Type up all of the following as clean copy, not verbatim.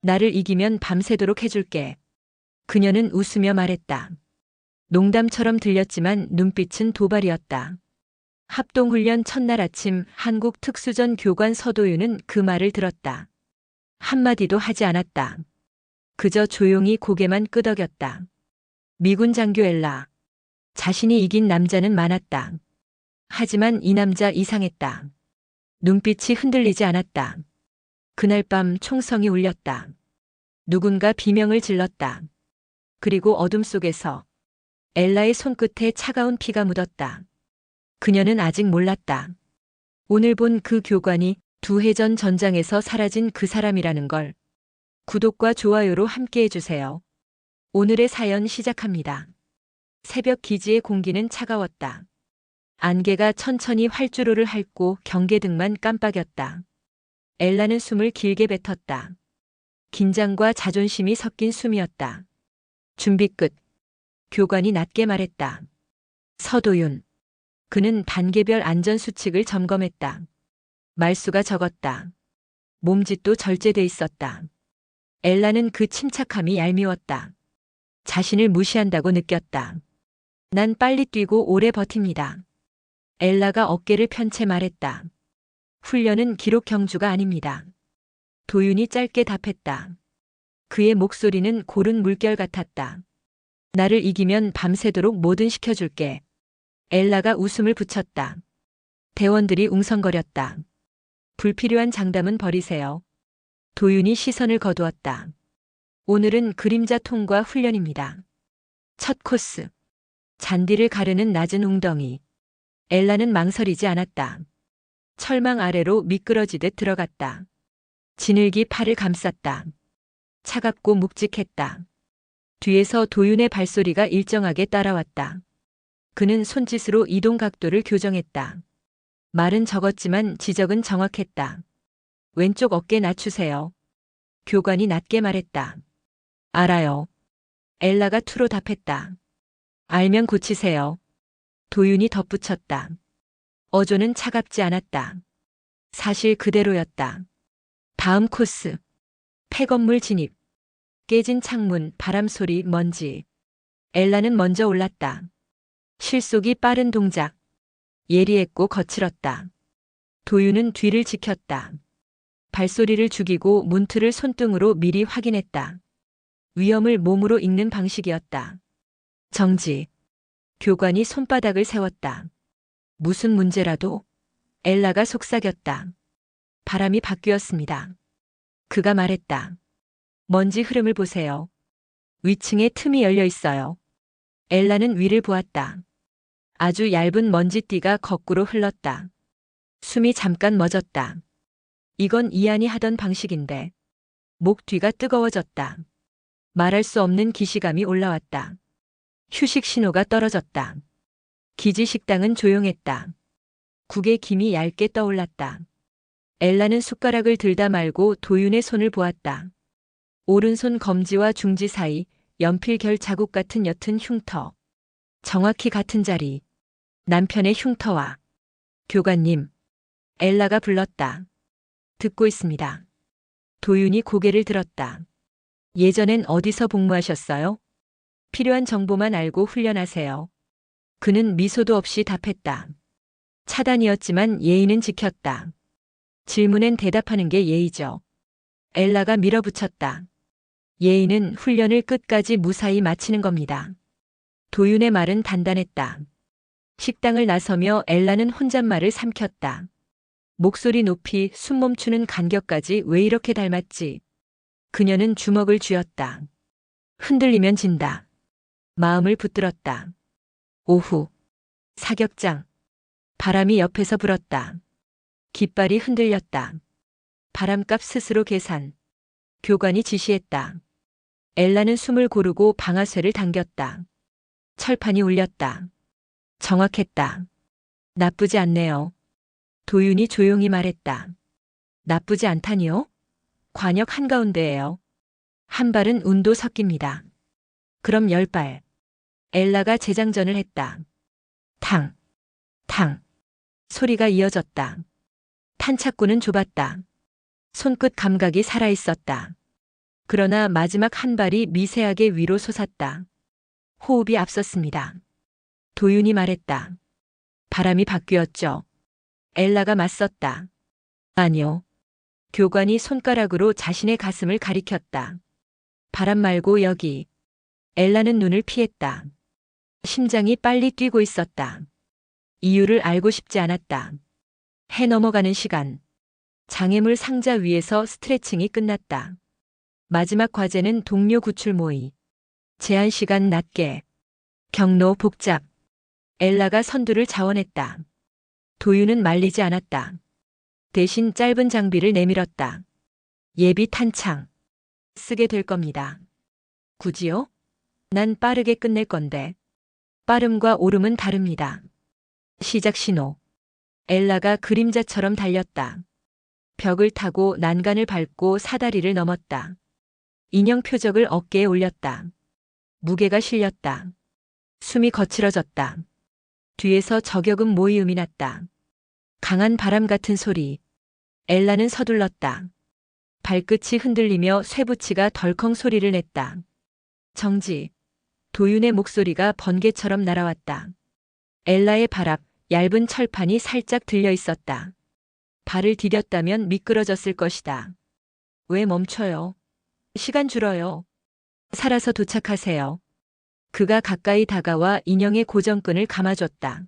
나를 이기면 밤새도록 해줄게. 그녀는 웃으며 말했다. 농담처럼 들렸지만 눈빛은 도발이었다. 합동훈련 첫날 아침 한국 특수전 교관 서도윤은 그 말을 들었다. 한마디도 하지 않았다. 그저 조용히 고개만 끄덕였다. 미군 장교 엘라. 자신이 이긴 남자는 많았다. 하지만 이 남자 이상했다. 눈빛이 흔들리지 않았다. 그날 밤 총성이 울렸다. 누군가 비명을 질렀다. 그리고 어둠 속에서 엘라의 손끝에 차가운 피가 묻었다. 그녀는 아직 몰랐다. 오늘 본 그 교관이 2해 전 전장에서 사라진 그 사람이라는 걸. 구독과 좋아요로 함께 해주세요. 오늘의 사연 시작합니다. 새벽 기지의 공기는 차가웠다. 안개가 천천히 활주로를 핥고 경계등만 깜빡였다. 엘라는 숨을 길게 뱉었다. 긴장과 자존심이 섞인 숨이었다. 준비 끝. 교관이 낮게 말했다. 서도윤. 그는 단계별 안전수칙을 점검했다. 말수가 적었다. 몸짓도 절제돼 있었다. 엘라는 그 침착함이 얄미웠다. 자신을 무시한다고 느꼈다. 난 빨리 뛰고 오래 버팁니다. 엘라가 어깨를 편 채 말했다. 훈련은 기록 경주가 아닙니다. 도윤이 짧게 답했다. 그의 목소리는 고른 물결 같았다. 나를 이기면 밤새도록 뭐든 시켜줄게. 엘라가 웃음을 붙였다. 대원들이 웅성거렸다. 불필요한 장담은 버리세요. 도윤이 시선을 거두었다. 오늘은 그림자 통과 훈련입니다. 첫 코스. 잔디를 가르는 낮은 웅덩이. 엘라는 망설이지 않았다. 철망 아래로 미끄러지듯 들어갔다. 진흙이 팔을 감쌌다. 차갑고 묵직했다. 뒤에서 도윤의 발소리가 일정하게 따라왔다. 그는 손짓으로 이동 각도를 교정했다. 말은 적었지만 지적은 정확했다. 왼쪽 어깨 낮추세요. 교관이 낮게 말했다. 알아요. 엘라가 투로 답했다. 알면 고치세요. 도윤이 덧붙였다. 어조는 차갑지 않았다. 사실 그대로였다. 다음 코스. 폐건물 진입. 깨진 창문, 바람소리, 먼지. 엘라는 먼저 올랐다. 실속이 빠른 동작. 예리했고 거칠었다. 도윤은 뒤를 지켰다. 발소리를 죽이고 문틀을 손등으로 미리 확인했다. 위험을 몸으로 읽는 방식이었다. 정지. 교관이 손바닥을 세웠다. 무슨 문제라도? 엘라가 속삭였다. 바람이 바뀌었습니다. 그가 말했다. 먼지 흐름을 보세요. 위층에 틈이 열려 있어요. 엘라는 위를 보았다. 아주 얇은 먼지띠가 거꾸로 흘렀다. 숨이 잠깐 멎었다. 이건 이안이 하던 방식인데. 목 뒤가 뜨거워졌다. 말할 수 없는 기시감이 올라왔다. 휴식 신호가 떨어졌다. 기지 식당은 조용했다. 국의 김이 얇게 떠올랐다. 엘라는 숟가락을 들다 말고 도윤의 손을 보았다. 오른손 검지와 중지 사이 연필 결 자국 같은 옅은 흉터. 정확히 같은 자리. 남편의 흉터와. 교관님. 엘라가 불렀다. 듣고 있습니다. 도윤이 고개를 들었다. 예전엔 어디서 복무하셨어요? 필요한 정보만 알고 훈련하세요. 그는 미소도 없이 답했다. 차단이었지만 예의는 지켰다. 질문엔 대답하는 게 예의죠. 엘라가 밀어붙였다. 예의는 훈련을 끝까지 무사히 마치는 겁니다. 도윤의 말은 단단했다. 식당을 나서며 엘라는 혼잣말을 삼켰다. 목소리 높이 숨 멈추는 간격까지 왜 이렇게 닮았지? 그녀는 주먹을 쥐었다. 흔들리면 진다. 마음을 붙들었다. 오후. 사격장. 바람이 옆에서 불었다. 깃발이 흔들렸다. 바람값 스스로 계산. 교관이 지시했다. 엘라는 숨을 고르고 방아쇠를 당겼다. 철판이 울렸다. 정확했다. 나쁘지 않네요. 도윤이 조용히 말했다. 나쁘지 않다니요? 관역 한가운데예요. 한 발은 운도 섞입니다. 그럼 10발. 엘라가 재장전을 했다. 탕, 탕. 소리가 이어졌다. 탄착구는 좁았다. 손끝 감각이 살아있었다. 그러나 마지막 한 발이 미세하게 위로 솟았다. 호흡이 앞섰습니다. 도윤이 말했다. 바람이 바뀌었죠. 엘라가 맞섰다. 아니요. 교관이 손가락으로 자신의 가슴을 가리켰다. 바람 말고 여기. 엘라는 눈을 피했다. 심장이 빨리 뛰고 있었다. 이유를 알고 싶지 않았다. 해 넘어가는 시간. 장애물 상자 위에서 스트레칭이 끝났다. 마지막 과제는 동료 구출 모의. 제한 시간 낮게. 경로 복잡. 엘라가 선두를 자원했다. 도윤은 말리지 않았다. 대신 짧은 장비를 내밀었다. 예비 탄창. 쓰게 될 겁니다. 굳이요? 난 빠르게 끝낼 건데. 빠름과 오름은 다릅니다. 시작 신호. 엘라가 그림자처럼 달렸다. 벽을 타고 난간을 밟고 사다리를 넘었다. 인형 표적을 어깨에 올렸다. 무게가 실렸다. 숨이 거칠어졌다. 뒤에서 저격음 모이음이 났다. 강한 바람 같은 소리. 엘라는 서둘렀다. 발끝이 흔들리며 쇠붙이가 덜컹 소리를 냈다. 정지. 도윤의 목소리가 번개처럼 날아왔다. 엘라의 발 앞 얇은 철판이 살짝 들려 있었다. 발을 디뎠다면 미끄러졌을 것이다. 왜 멈춰요? 시간 줄어요. 살아서 도착하세요. 그가 가까이 다가와 인형의 고정끈을 감아줬다.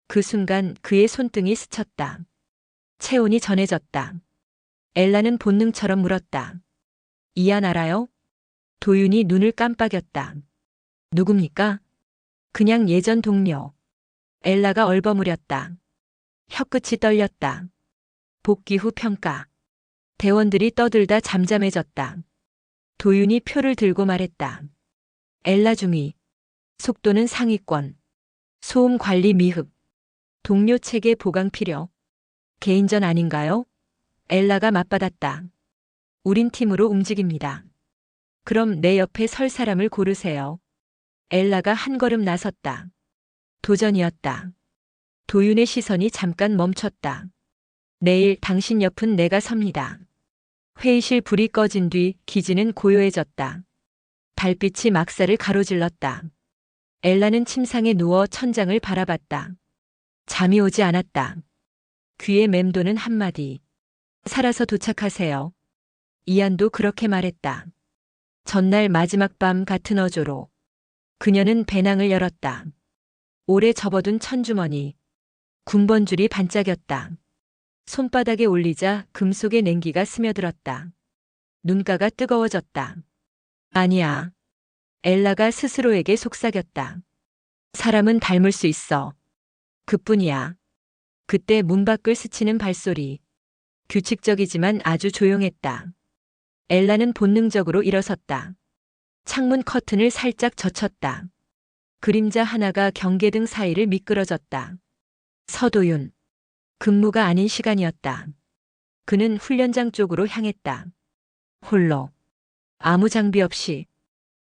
그 순간 그의 손등이 스쳤다. 체온이 전해졌다. 엘라는 본능처럼 물었다. 이안 알아요? 도윤이 눈을 깜빡였다. 누굽니까? 그냥 예전 동료. 엘라가 얼버무렸다. 혀끝이 떨렸다. 복귀 후 평가. 대원들이 떠들다 잠잠해졌다. 도윤이 표를 들고 말했다. 엘라 중위. 속도는 상위권. 소음 관리 미흡. 동료 체계 보강 필요. 개인전 아닌가요? 엘라가 맞받았다. 우린 팀으로 움직입니다. 그럼 내 옆에 설 사람을 고르세요. 엘라가 한 걸음 나섰다. 도전이었다. 도윤의 시선이 잠깐 멈췄다. 내일 당신 옆은 내가 섭니다. 회의실 불이 꺼진 뒤 기지는 고요해졌다. 달빛이 막사를 가로질렀다. 엘라는 침상에 누워 천장을 바라봤다. 잠이 오지 않았다. 귀에 맴도는 한마디. 살아서 도착하세요. 이안도 그렇게 말했다. 전날 마지막 밤 같은 어조로. 그녀는 배낭을 열었다. 오래 접어둔 천주머니. 군번줄이 반짝였다. 손바닥에 올리자 금속의 냉기가 스며들었다. 눈가가 뜨거워졌다. 아니야. 엘라가 스스로에게 속삭였다. 사람은 닮을 수 있어. 그뿐이야. 그때 문 밖을 스치는 발소리. 규칙적이지만 아주 조용했다. 엘라는 본능적으로 일어섰다. 창문 커튼을 살짝 젖혔다. 그림자 하나가 경계등 사이를 미끄러졌다. 서도윤. 근무가 아닌 시간이었다. 그는 훈련장 쪽으로 향했다. 홀로. 아무 장비 없이.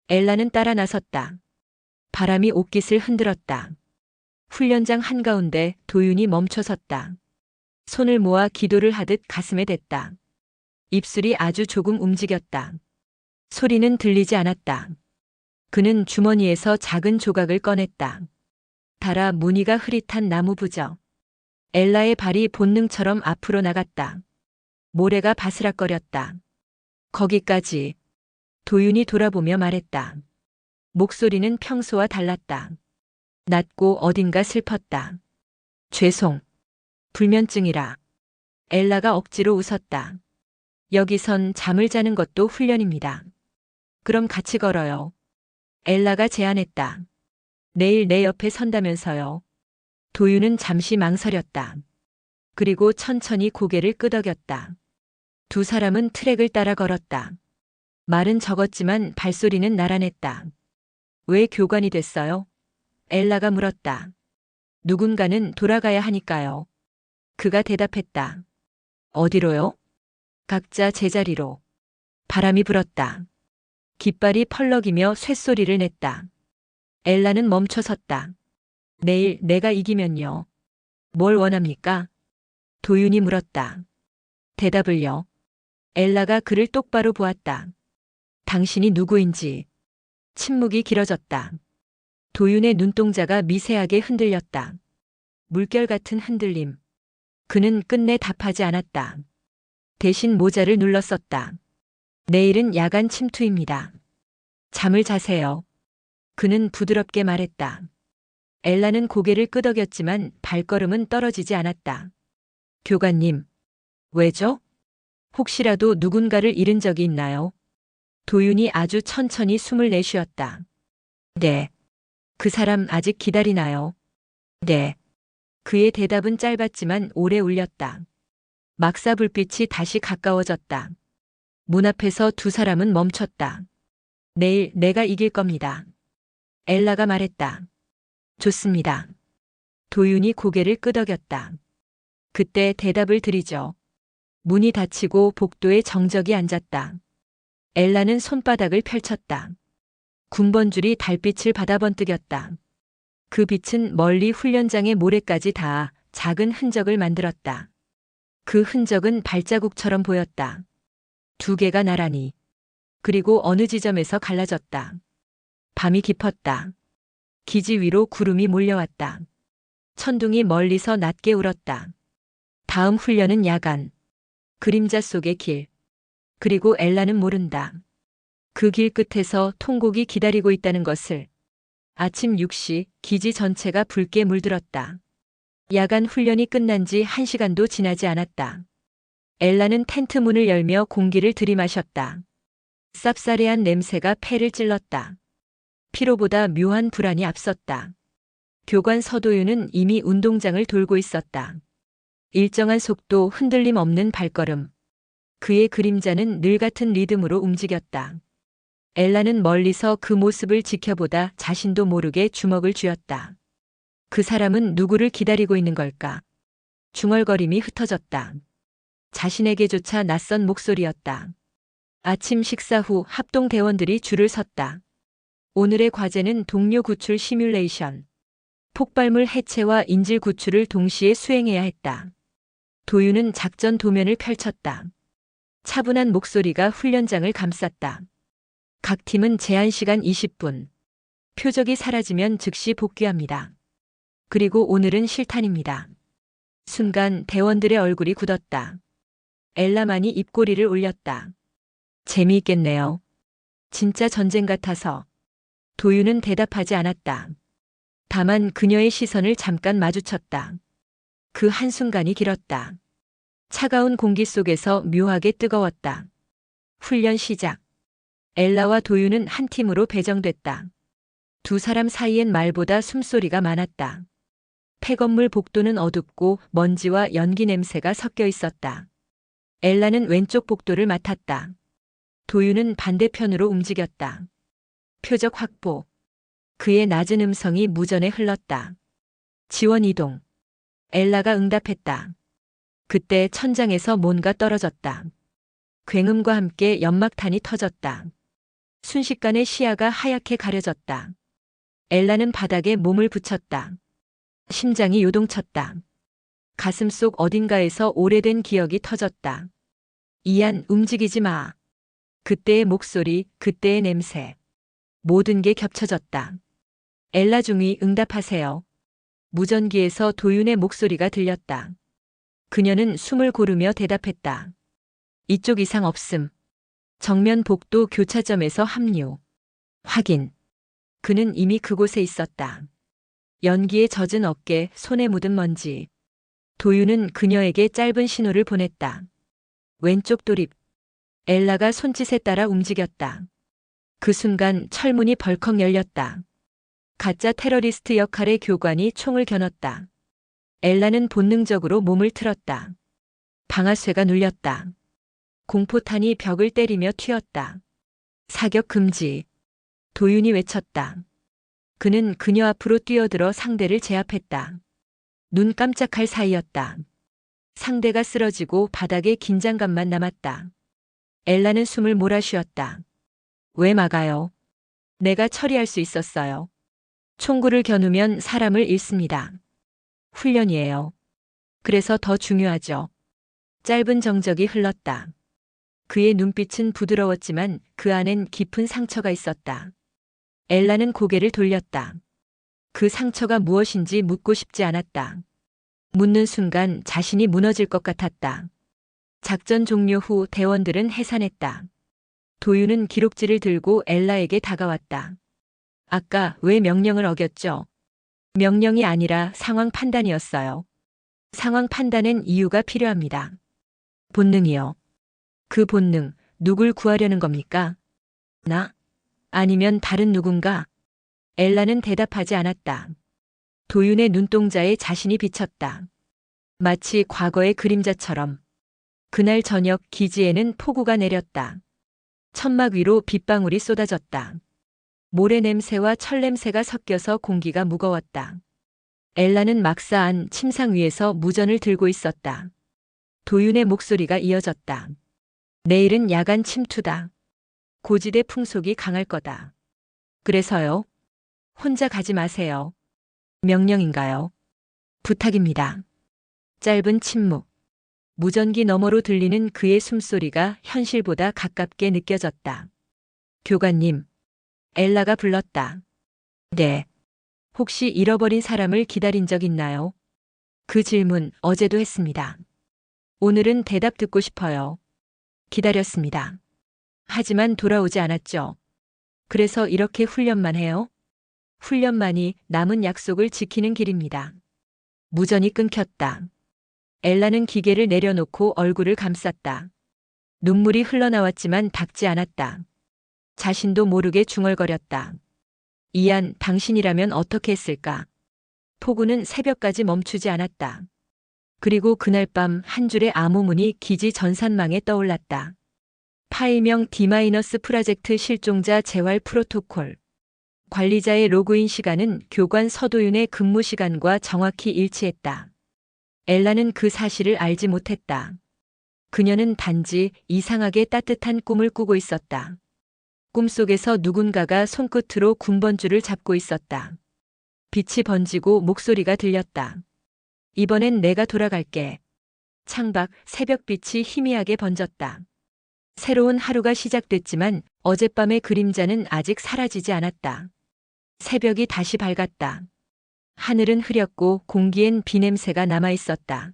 엘라는 따라 나섰다. 바람이 옷깃을 흔들었다. 훈련장 한가운데 도윤이 멈춰섰다. 손을 모아 기도를 하듯 가슴에 댔다. 입술이 아주 조금 움직였다. 소리는 들리지 않았다. 그는 주머니에서 작은 조각을 꺼냈다. 달아 무늬가 흐릿한 나무 부적. 엘라의 발이 본능처럼 앞으로 나갔다. 모래가 바스락거렸다. 거기까지. 도윤이 돌아보며 말했다. 목소리는 평소와 달랐다. 낮고 어딘가 슬펐다. 죄송. 불면증이라. 엘라가 억지로 웃었다. 여기선 잠을 자는 것도 훈련입니다. 그럼 같이 걸어요. 엘라가 제안했다. 내일 내 옆에 선다면서요. 도윤은 잠시 망설였다. 그리고 천천히 고개를 끄덕였다. 두 사람은 트랙을 따라 걸었다. 말은 적었지만 발소리는 나란했다. 왜 교관이 됐어요? 엘라가 물었다. 누군가는 돌아가야 하니까요. 그가 대답했다. 어디로요? 각자 제자리로. 바람이 불었다. 깃발이 펄럭이며 쇳소리를 냈다. 엘라는 멈춰 섰다. 내일 내가 이기면요. 뭘 원합니까? 도윤이 물었다. 대답을요. 엘라가 그를 똑바로 보았다. 당신이 누구인지. 침묵이 길어졌다. 도윤의 눈동자가 미세하게 흔들렸다. 물결 같은 흔들림. 그는 끝내 답하지 않았다. 대신 모자를 눌렀었다. 내일은 야간 침투입니다. 잠을 자세요. 그는 부드럽게 말했다. 엘라는 고개를 끄덕였지만 발걸음은 떨어지지 않았다. 교관님. 왜죠? 혹시라도 누군가를 잃은 적이 있나요? 도윤이 아주 천천히 숨을 내쉬었다. 네. 그 사람 아직 기다리나요? 네. 그의 대답은 짧았지만 오래 울렸다. 막사 불빛이 다시 가까워졌다. 문 앞에서 두 사람은 멈췄다. 내일 내가 이길 겁니다. 엘라가 말했다. 좋습니다. 도윤이 고개를 끄덕였다. 그때 대답을 드리죠. 문이 닫히고 복도에 정적이 앉았다. 엘라는 손바닥을 펼쳤다. 군번줄이 달빛을 받아 번뜩였다. 그 빛은 멀리 훈련장의 모래까지 닿아 작은 흔적을 만들었다. 그 흔적은 발자국처럼 보였다. 두 개가 나란히. 그리고 어느 지점에서 갈라졌다. 밤이 깊었다. 기지 위로 구름이 몰려왔다. 천둥이 멀리서 낮게 울었다. 다음 훈련은 야간. 그림자 속의 길. 그리고 엘라는 모른다. 그 길 끝에서 통곡이 기다리고 있다는 것을. 아침 6시 기지 전체가 붉게 물들었다. 야간 훈련이 끝난 지 1시간도 지나지 않았다. 엘라는 텐트 문을 열며 공기를 들이마셨다. 쌉싸래한 냄새가 폐를 찔렀다. 피로보다 묘한 불안이 앞섰다. 교관 서도윤은 이미 운동장을 돌고 있었다. 일정한 속도, 흔들림 없는 발걸음. 그의 그림자는 늘 같은 리듬으로 움직였다. 엘라는 멀리서 그 모습을 지켜보다 자신도 모르게 주먹을 쥐었다. 그 사람은 누구를 기다리고 있는 걸까? 중얼거림이 흩어졌다. 자신에게조차 낯선 목소리였다. 아침 식사 후 합동 대원들이 줄을 섰다. 오늘의 과제는 동료 구출 시뮬레이션. 폭발물 해체와 인질 구출을 동시에 수행해야 했다. 도윤은 작전 도면을 펼쳤다. 차분한 목소리가 훈련장을 감쌌다. 각 팀은 제한 시간 20분. 표적이 사라지면 즉시 복귀합니다. 그리고 오늘은 실탄입니다. 순간 대원들의 얼굴이 굳었다. 엘라만이 입꼬리를 올렸다. 재미있겠네요. 진짜 전쟁 같아서. 도윤은 대답하지 않았다. 다만 그녀의 시선을 잠깐 마주쳤다. 그 한순간이 길었다. 차가운 공기 속에서 묘하게 뜨거웠다. 훈련 시작. 엘라와 도윤은 한 팀으로 배정됐다. 두 사람 사이엔 말보다 숨소리가 많았다. 폐건물 복도는 어둡고 먼지와 연기 냄새가 섞여 있었다. 엘라는 왼쪽 복도를 맡았다. 도윤은 반대편으로 움직였다. 표적 확보. 그의 낮은 음성이 무전에 흘렀다. 지원 이동. 엘라가 응답했다. 그때 천장에서 뭔가 떨어졌다. 굉음과 함께 연막탄이 터졌다. 순식간에 시야가 하얗게 가려졌다. 엘라는 바닥에 몸을 붙였다. 심장이 요동쳤다. 가슴 속 어딘가에서 오래된 기억이 터졌다. 이안, 움직이지 마. 그때의 목소리, 그때의 냄새. 모든 게 겹쳐졌다. 엘라 중위 응답하세요. 무전기에서 도윤의 목소리가 들렸다. 그녀는 숨을 고르며 대답했다. 이쪽 이상 없음. 정면 복도 교차점에서 합류. 확인. 그는 이미 그곳에 있었다. 연기에 젖은 어깨, 손에 묻은 먼지. 도윤은 그녀에게 짧은 신호를 보냈다. 왼쪽 돌입. 엘라가 손짓에 따라 움직였다. 그 순간 철문이 벌컥 열렸다. 가짜 테러리스트 역할의 교관이 총을 겨눴다. 엘라는 본능적으로 몸을 틀었다. 방아쇠가 눌렸다. 공포탄이 벽을 때리며 튀었다. 사격 금지. 도윤이 외쳤다. 그는 그녀 앞으로 뛰어들어 상대를 제압했다. 눈 깜짝할 사이였다. 상대가 쓰러지고 바닥에 긴장감만 남았다. 엘라는 숨을 몰아쉬었다. 왜 막아요? 내가 처리할 수 있었어요. 총구를 겨누면 사람을 잃습니다. 훈련이에요. 그래서 더 중요하죠. 짧은 정적이 흘렀다. 그의 눈빛은 부드러웠지만 그 안엔 깊은 상처가 있었다. 엘라는 고개를 돌렸다. 그 상처가 무엇인지 묻고 싶지 않았다. 묻는 순간 자신이 무너질 것 같았다. 작전 종료 후 대원들은 해산했다. 도윤은 기록지를 들고 엘라에게 다가왔다. 아까 왜 명령을 어겼죠? 명령이 아니라 상황 판단이었어요. 상황 판단엔 이유가 필요합니다. 본능이요. 그 본능, 누굴 구하려는 겁니까? 나? 아니면 다른 누군가? 엘라는 대답하지 않았다. 도윤의 눈동자에 자신이 비쳤다. 마치 과거의 그림자처럼. 그날 저녁 기지에는 폭우가 내렸다. 천막 위로 빗방울이 쏟아졌다. 모래 냄새와 철 냄새가 섞여서 공기가 무거웠다. 엘라는 막사한 침상 위에서 무전을 들고 있었다. 도윤의 목소리가 이어졌다. 내일은 야간 침투다. 고지대 풍속이 강할 거다. 그래서요? 혼자 가지 마세요. 명령인가요? 부탁입니다. 짧은 침묵. 무전기 너머로 들리는 그의 숨소리가 현실보다 가깝게 느껴졌다. 교관님. 엘라가 불렀다. 네. 혹시 잃어버린 사람을 기다린 적 있나요? 그 질문 어제도 했습니다. 오늘은 대답 듣고 싶어요. 기다렸습니다. 하지만 돌아오지 않았죠. 그래서 이렇게 훈련만 해요? 훈련만이 남은 약속을 지키는 길입니다. 무전이 끊겼다. 엘라는 기계를 내려놓고 얼굴을 감쌌다. 눈물이 흘러나왔지만 닦지 않았다. 자신도 모르게 중얼거렸다. 이안, 당신이라면 어떻게 했을까? 폭우는 새벽까지 멈추지 않았다. 그리고 그날 밤 한 줄의 암호문이 기지 전산망에 떠올랐다. 파일명 D- 프로젝트 실종자 재활 프로토콜. 관리자의 로그인 시간은 교관 서도윤의 근무 시간과 정확히 일치했다. 엘라는 그 사실을 알지 못했다. 그녀는 단지 이상하게 따뜻한 꿈을 꾸고 있었다. 꿈속에서 누군가가 손끝으로 군번줄을 잡고 있었다. 빛이 번지고 목소리가 들렸다. 이번엔 내가 돌아갈게. 창밖 새벽빛이 희미하게 번졌다. 새로운 하루가 시작됐지만 어젯밤의 그림자는 아직 사라지지 않았다. 새벽이 다시 밝았다. 하늘은 흐렸고 공기엔 비냄새가 남아있었다.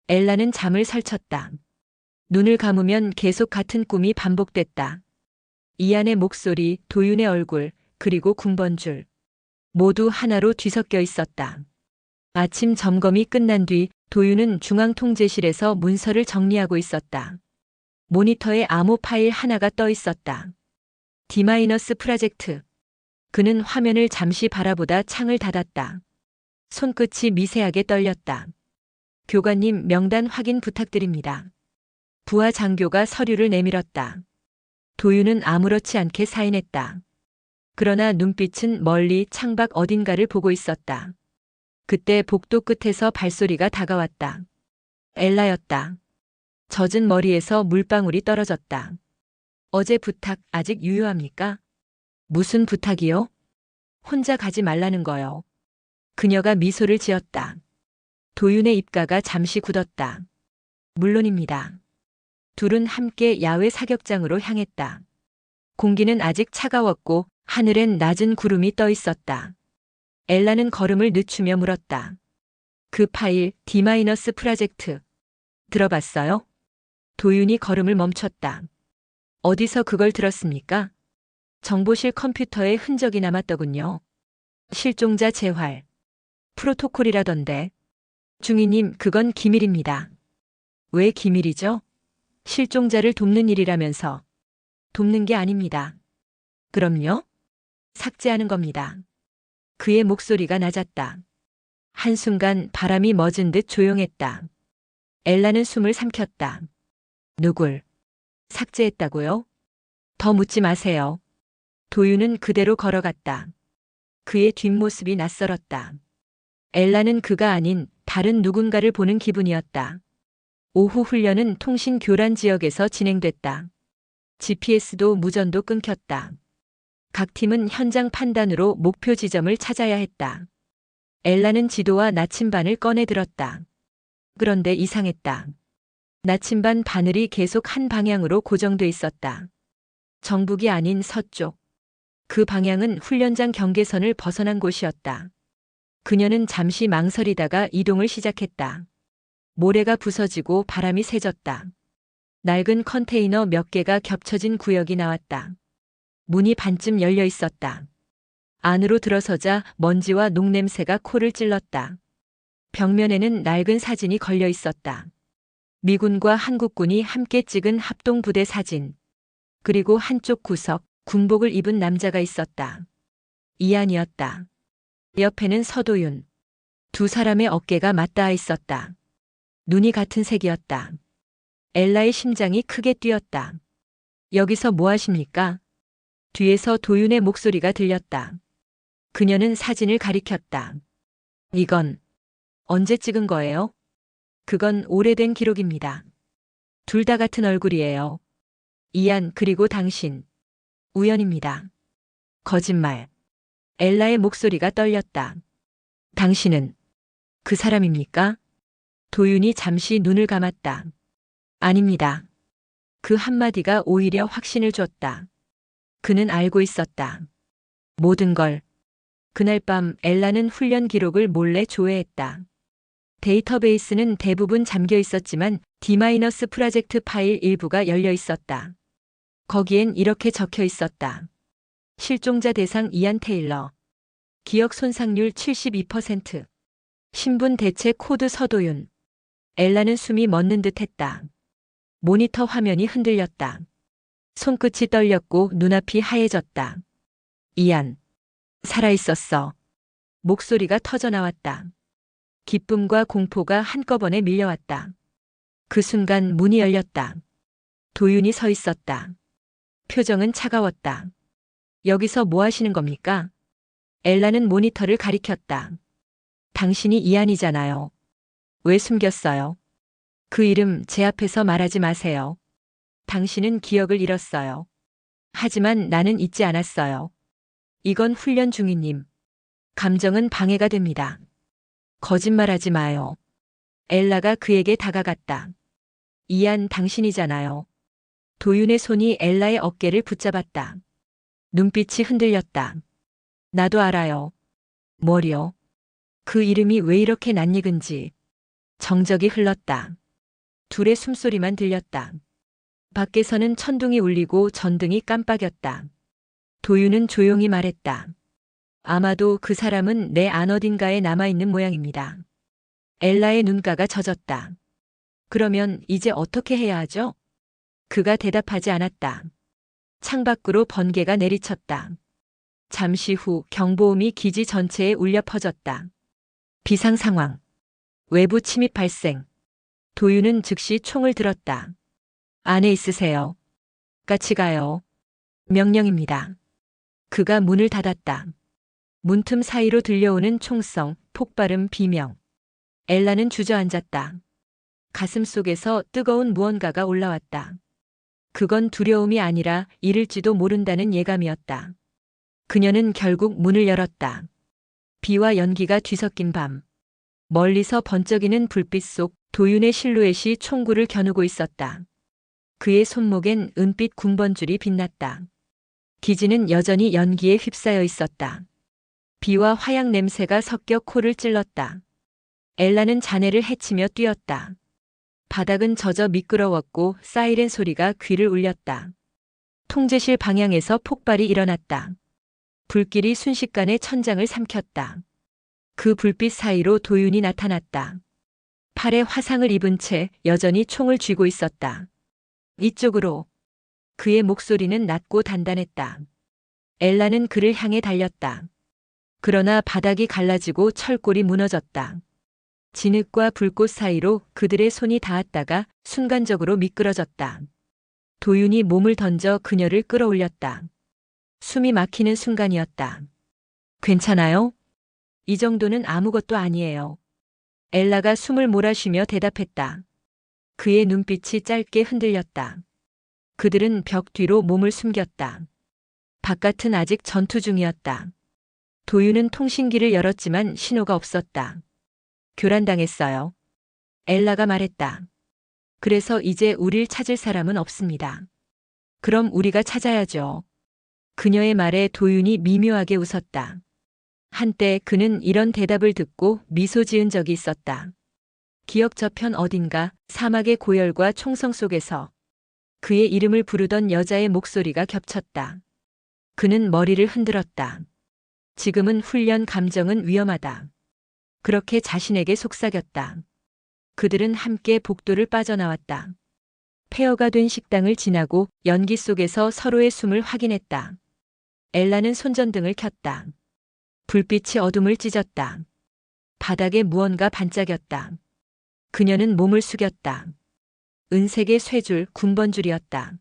엘라는 잠을 설쳤다. 눈을 감으면 계속 같은 꿈이 반복됐다. 이안의 목소리, 도윤의 얼굴, 그리고 군번줄. 모두 하나로 뒤섞여 있었다. 아침 점검이 끝난 뒤 도윤은 중앙통제실에서 문서를 정리하고 있었다. 모니터에 암호 파일 하나가 떠 있었다. D- 프로젝트. 그는 화면을 잠시 바라보다 창을 닫았다. 손끝이 미세하게 떨렸다. 교관님, 명단 확인 부탁드립니다. 부하 장교가 서류를 내밀었다. 도윤은 아무렇지 않게 사인했다. 그러나 눈빛은 멀리 창밖 어딘가를 보고 있었다. 그때 복도 끝에서 발소리가 다가왔다. 엘라였다. 젖은 머리에서 물방울이 떨어졌다. 어제 부탁 아직 유효합니까? 무슨 부탁이요? 혼자 가지 말라는 거요. 그녀가 미소를 지었다. 도윤의 입가가 잠시 굳었다. 물론입니다. 둘은 함께 야외 사격장으로 향했다. 공기는 아직 차가웠고 하늘엔 낮은 구름이 떠 있었다. 엘라는 걸음을 늦추며 물었다. 그 파일 D- 프로젝트. 들어봤어요? 도윤이 걸음을 멈췄다. 어디서 그걸 들었습니까? 정보실 컴퓨터에 흔적이 남았더군요. 실종자 재활. 프로토콜이라던데. 중위님, 그건 기밀입니다. 왜 기밀이죠? 실종자를 돕는 일이라면서. 돕는 게 아닙니다. 그럼요? 삭제하는 겁니다. 그의 목소리가 낮았다. 한순간 바람이 멎은 듯 조용했다. 엘라는 숨을 삼켰다. 누굴? 삭제했다고요? 더 묻지 마세요. 도윤은 그대로 걸어갔다. 그의 뒷모습이 낯설었다. 엘라는 그가 아닌 다른 누군가를 보는 기분이었다. 오후 훈련은 통신 교란 지역에서 진행됐다. GPS도 무전도 끊겼다. 각 팀은 현장 판단으로 목표 지점을 찾아야 했다. 엘라는 지도와 나침반을 꺼내 들었다. 그런데 이상했다. 나침반 바늘이 계속 한 방향으로 고정돼 있었다. 정북이 아닌 서쪽. 그 방향은 훈련장 경계선을 벗어난 곳이었다. 그녀는 잠시 망설이다가 이동을 시작했다. 모래가 부서지고 바람이 세졌다. 낡은 컨테이너 몇 개가 겹쳐진 구역이 나왔다. 문이 반쯤 열려 있었다. 안으로 들어서자 먼지와 녹냄새가 코를 찔렀다. 벽면에는 낡은 사진이 걸려 있었다. 미군과 한국군이 함께 찍은 합동부대 사진. 그리고 한쪽 구석, 군복을 입은 남자가 있었다. 이안이었다. 옆에는 서도윤. 두 사람의 어깨가 맞닿아 있었다. 눈이 같은 색이었다. 엘라의 심장이 크게 뛰었다. 여기서 뭐 하십니까? 뒤에서 도윤의 목소리가 들렸다. 그녀는 사진을 가리켰다. 이건 언제 찍은 거예요? 그건 오래된 기록입니다. 둘 다 같은 얼굴이에요. 이안 그리고 당신. 우연입니다. 거짓말. 엘라의 목소리가 떨렸다. 당신은 그 사람입니까? 도윤이 잠시 눈을 감았다. 아닙니다. 그 한마디가 오히려 확신을 줬다. 그는 알고 있었다. 모든 걸. 그날 밤 엘라는 훈련 기록을 몰래 조회했다. 데이터베이스는 대부분 잠겨 있었지만 D- 프로젝트 파일 일부가 열려 있었다. 거기엔 이렇게 적혀 있었다. 실종자 대상 이안 테일러. 기억 손상률 72%. 신분 대체 코드 서도윤. 엘라는 숨이 멎는 듯 했다. 모니터 화면이 흔들렸다. 손끝이 떨렸고 눈앞이 하얘졌다. 이안. 살아있었어. 목소리가 터져나왔다. 기쁨과 공포가 한꺼번에 밀려왔다. 그 순간 문이 열렸다. 도윤이 서 있었다. 표정은 차가웠다. 여기서 뭐 하시는 겁니까? 엘라는 모니터를 가리켰다. 당신이 이안이잖아요. 왜 숨겼어요? 그 이름 제 앞에서 말하지 마세요. 당신은 기억을 잃었어요. 하지만 나는 잊지 않았어요. 이건 훈련 중이님. 감정은 방해가 됩니다. 거짓말하지 마요. 엘라가 그에게 다가갔다. 이안 당신이잖아요. 도윤의 손이 엘라의 어깨를 붙잡았다. 눈빛이 흔들렸다. 나도 알아요. 뭐요? 그 이름이 왜 이렇게 낯익은지. 정적이 흘렀다. 둘의 숨소리만 들렸다. 밖에서는 천둥이 울리고 전등이 깜빡였다. 도윤은 조용히 말했다. 아마도 그 사람은 내 안 어딘가에 남아있는 모양입니다. 엘라의 눈가가 젖었다. 그러면 이제 어떻게 해야 하죠? 그가 대답하지 않았다. 창밖으로 번개가 내리쳤다. 잠시 후 경보음이 기지 전체에 울려 퍼졌다. 비상 상황. 외부 침입 발생. 도윤은 즉시 총을 들었다. 안에 있으세요. 같이 가요. 명령입니다. 그가 문을 닫았다. 문틈 사이로 들려오는 총성, 폭발음, 비명. 엘라는 주저앉았다. 가슴 속에서 뜨거운 무언가가 올라왔다. 그건 두려움이 아니라 잃을지도 모른다는 예감이었다. 그녀는 결국 문을 열었다. 비와 연기가 뒤섞인 밤. 멀리서 번쩍이는 불빛 속 도윤의 실루엣이 총구를 겨누고 있었다. 그의 손목엔 은빛 군번줄이 빛났다. 기지는 여전히 연기에 휩싸여 있었다. 비와 화약 냄새가 섞여 코를 찔렀다. 엘라는 자네를 헤치며 뛰었다. 바닥은 젖어 미끄러웠고 사이렌 소리가 귀를 울렸다. 통제실 방향에서 폭발이 일어났다. 불길이 순식간에 천장을 삼켰다. 그 불빛 사이로 도윤이 나타났다. 팔에 화상을 입은 채 여전히 총을 쥐고 있었다. 이쪽으로. 그의 목소리는 낮고 단단했다. 엘라는 그를 향해 달렸다. 그러나 바닥이 갈라지고 철골이 무너졌다. 진흙과 불꽃 사이로 그들의 손이 닿았다가 순간적으로 미끄러졌다. 도윤이 몸을 던져 그녀를 끌어올렸다. 숨이 막히는 순간이었다. 괜찮아요? 이 정도는 아무것도 아니에요. 엘라가 숨을 몰아쉬며 대답했다. 그의 눈빛이 짧게 흔들렸다. 그들은 벽 뒤로 몸을 숨겼다. 바깥은 아직 전투 중이었다. 도윤은 통신기를 열었지만 신호가 없었다. 교란당했어요. 엘라가 말했다. 그래서 이제 우릴 찾을 사람은 없습니다. 그럼 우리가 찾아야죠. 그녀의 말에 도윤이 미묘하게 웃었다. 한때 그는 이런 대답을 듣고 미소 지은 적이 있었다. 기억 저편 어딘가 사막의 고열과 총성 속에서 그의 이름을 부르던 여자의 목소리가 겹쳤다. 그는 머리를 흔들었다. 지금은 훈련 감정은 위험하다. 그렇게 자신에게 속삭였다. 그들은 함께 복도를 빠져나왔다. 폐허가 된 식당을 지나고 연기 속에서 서로의 숨을 확인했다. 엘라는 손전등을 켰다. 불빛이 어둠을 찢었다. 바닥에 무언가 반짝였다. 그녀는 몸을 숙였다. 은색의 쇠줄 군번줄이었다.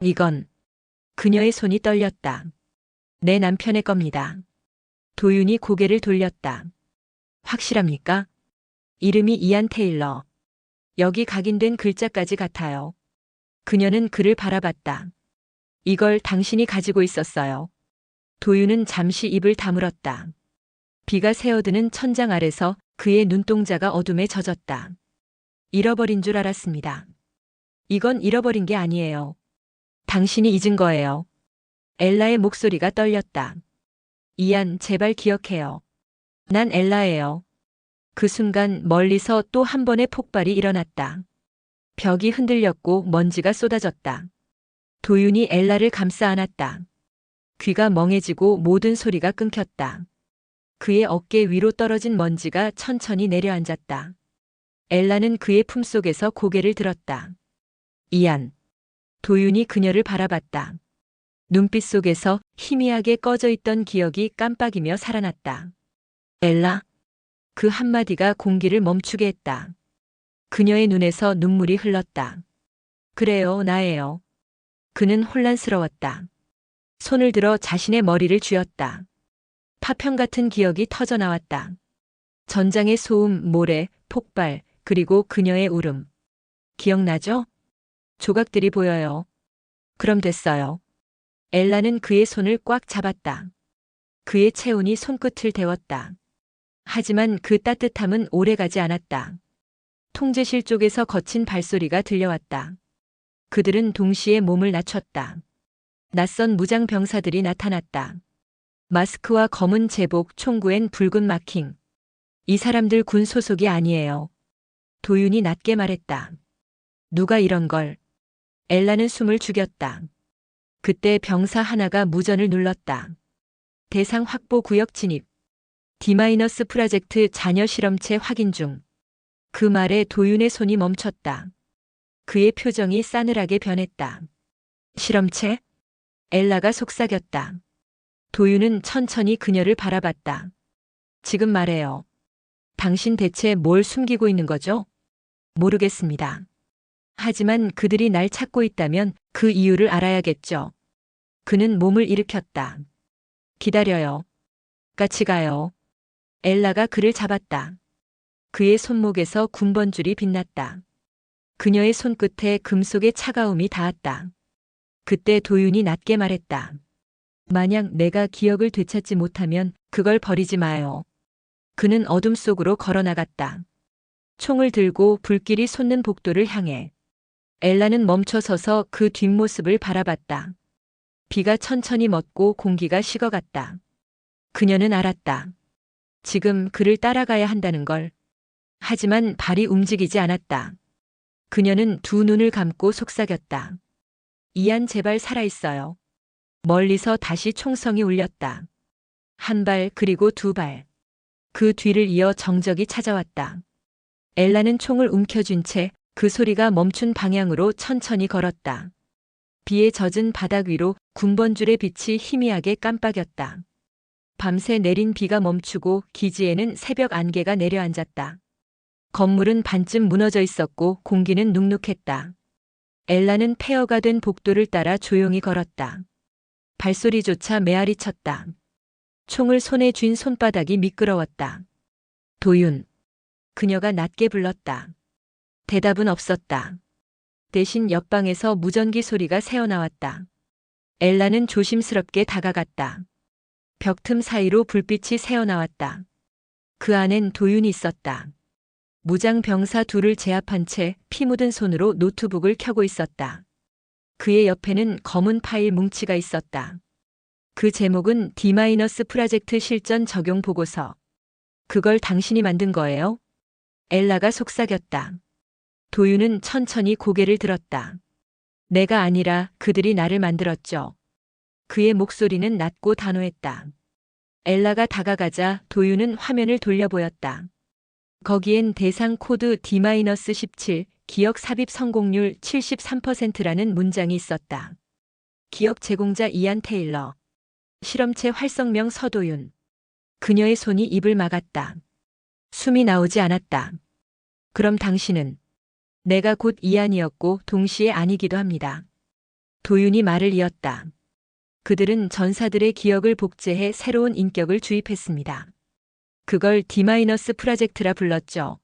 이건 그녀의 손이 떨렸다. 내 남편의 겁니다. 도윤이 고개를 돌렸다. 확실합니까? 이름이 이안 테일러. 여기 각인된 글자까지 같아요. 그녀는 그를 바라봤다. 이걸 당신이 가지고 있었어요. 도윤은 잠시 입을 다물었다. 비가 새어드는 천장 아래서 그의 눈동자가 어둠에 젖었다. 잃어버린 줄 알았습니다. 이건 잃어버린 게 아니에요. 당신이 잊은 거예요. 엘라의 목소리가 떨렸다. 이안, 제발 기억해요. 난 엘라예요. 그 순간 멀리서 또 한 번의 폭발이 일어났다. 벽이 흔들렸고 먼지가 쏟아졌다. 도윤이 엘라를 감싸 안았다. 귀가 멍해지고 모든 소리가 끊겼다. 그의 어깨 위로 떨어진 먼지가 천천히 내려앉았다. 엘라는 그의 품속에서 고개를 들었다. 이안. 도윤이 그녀를 바라봤다. 눈빛 속에서 희미하게 꺼져 있던 기억이 깜빡이며 살아났다. 엘라. 그 한마디가 공기를 멈추게 했다. 그녀의 눈에서 눈물이 흘렀다. 그래요, 나예요. 그는 혼란스러웠다. 손을 들어 자신의 머리를 쥐었다. 파편 같은 기억이 터져나왔다. 전장의 소음, 모래, 폭발, 그리고 그녀의 울음. 기억나죠? 조각들이 보여요. 그럼 됐어요. 엘라는 그의 손을 꽉 잡았다. 그의 체온이 손끝을 데웠다. 하지만 그 따뜻함은 오래가지 않았다. 통제실 쪽에서 거친 발소리가 들려왔다. 그들은 동시에 몸을 낮췄다. 낯선 무장 병사들이 나타났다. 마스크와 검은 제복, 총구엔 붉은 마킹. 이 사람들 군 소속이 아니에요. 도윤이 낮게 말했다. 누가 이런 걸. 엘라는 숨을 죽였다. 그때 병사 하나가 무전을 눌렀다. 대상 확보 구역 진입. D- 프로젝트 자녀 실험체 확인 중. 그 말에 도윤의 손이 멈췄다. 그의 표정이 싸늘하게 변했다. 실험체? 엘라가 속삭였다. 도윤은 천천히 그녀를 바라봤다. 지금 말해요. 당신 대체 뭘 숨기고 있는 거죠? 모르겠습니다. 하지만 그들이 날 찾고 있다면 그 이유를 알아야겠죠. 그는 몸을 일으켰다. 기다려요. 같이 가요. 엘라가 그를 잡았다. 그의 손목에서 군번줄이 빛났다. 그녀의 손끝에 금속의 차가움이 닿았다. 그때 도윤이 낮게 말했다. 만약 내가 기억을 되찾지 못하면 그걸 버리지 마요. 그는 어둠 속으로 걸어나갔다. 총을 들고 불길이 솟는 복도를 향해. 엘라는 멈춰서서 그 뒷모습을 바라봤다. 비가 천천히 멎고 공기가 식어갔다. 그녀는 알았다. 지금 그를 따라가야 한다는 걸. 하지만 발이 움직이지 않았다. 그녀는 두 눈을 감고 속삭였다. 이안 제발 살아있어요. 멀리서 다시 총성이 울렸다. 한 발 그리고 두 발. 그 뒤를 이어 정적이 찾아왔다. 엘라는 총을 움켜쥔 채 그 소리가 멈춘 방향으로 천천히 걸었다. 비에 젖은 바닥 위로 군번줄의 빛이 희미하게 깜빡였다. 밤새 내린 비가 멈추고 기지에는 새벽 안개가 내려앉았다. 건물은 반쯤 무너져 있었고 공기는 눅눅했다. 엘라는 폐허가 된 복도를 따라 조용히 걸었다. 발소리조차 메아리 쳤다. 총을 손에 쥔 손바닥이 미끄러웠다. 도윤. 그녀가 낮게 불렀다. 대답은 없었다. 대신 옆방에서 무전기 소리가 새어나왔다. 엘라는 조심스럽게 다가갔다. 벽틈 사이로 불빛이 새어나왔다. 그 안엔 도윤이 있었다. 무장 병사 둘을 제압한 채 피 묻은 손으로 노트북을 켜고 있었다. 그의 옆에는 검은 파일 뭉치가 있었다. 그 제목은 D- 프로젝트 실전 적용 보고서. 그걸 당신이 만든 거예요? 엘라가 속삭였다. 도윤은 천천히 고개를 들었다. 내가 아니라 그들이 나를 만들었죠. 그의 목소리는 낮고 단호했다. 엘라가 다가가자 도윤은 화면을 돌려 보였다. 거기엔 대상 코드 D-17, 기억 삽입 성공률 73%라는 문장이 있었다. 기억 제공자 이안 테일러. 실험체 활성명 서도윤. 그녀의 손이 입을 막았다. 숨이 나오지 않았다. 그럼 당신은? 내가 곧 이안이었고 동시에 아니기도 합니다. 도윤이 말을 이었다. 그들은 전사들의 기억을 복제해 새로운 인격을 주입했습니다. 그걸 D- 프로젝트라 불렀죠.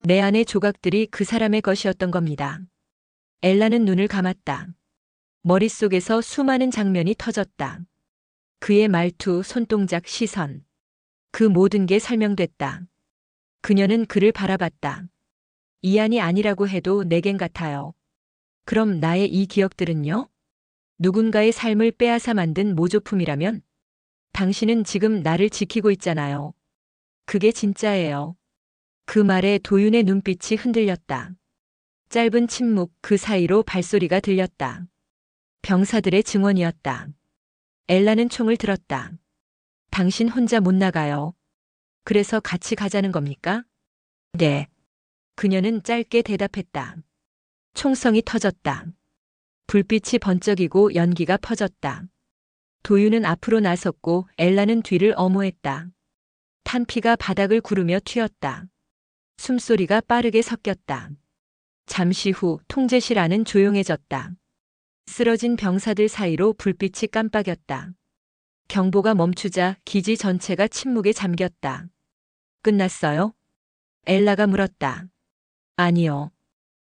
내 안의 조각들이 그 사람의 것이었던 겁니다. 엘라는 눈을 감았다. 머릿속에서 수많은 장면이 터졌다. 그의 말투, 손동작, 시선. 그 모든 게 설명됐다. 그녀는 그를 바라봤다. 이안이 아니라고 해도 내겐 같아요. 그럼 나의 이 기억들은요? 누군가의 삶을 빼앗아 만든 모조품이라면? 당신은 지금 나를 지키고 있잖아요. 그게 진짜예요. 그 말에 도윤의 눈빛이 흔들렸다. 짧은 침묵 그 사이로 발소리가 들렸다. 병사들의 증언이었다. 엘라는 총을 들었다. 당신 혼자 못 나가요. 그래서 같이 가자는 겁니까? 네. 그녀는 짧게 대답했다. 총성이 터졌다. 불빛이 번쩍이고 연기가 퍼졌다. 도윤은 앞으로 나섰고 엘라는 뒤를 엄호했다. 탄피가 바닥을 구르며 튀었다. 숨소리가 빠르게 섞였다. 잠시 후 통제실 안은 조용해졌다. 쓰러진 병사들 사이로 불빛이 깜빡였다. 경보가 멈추자 기지 전체가 침묵에 잠겼다. 끝났어요? 엘라가 물었다. 아니요.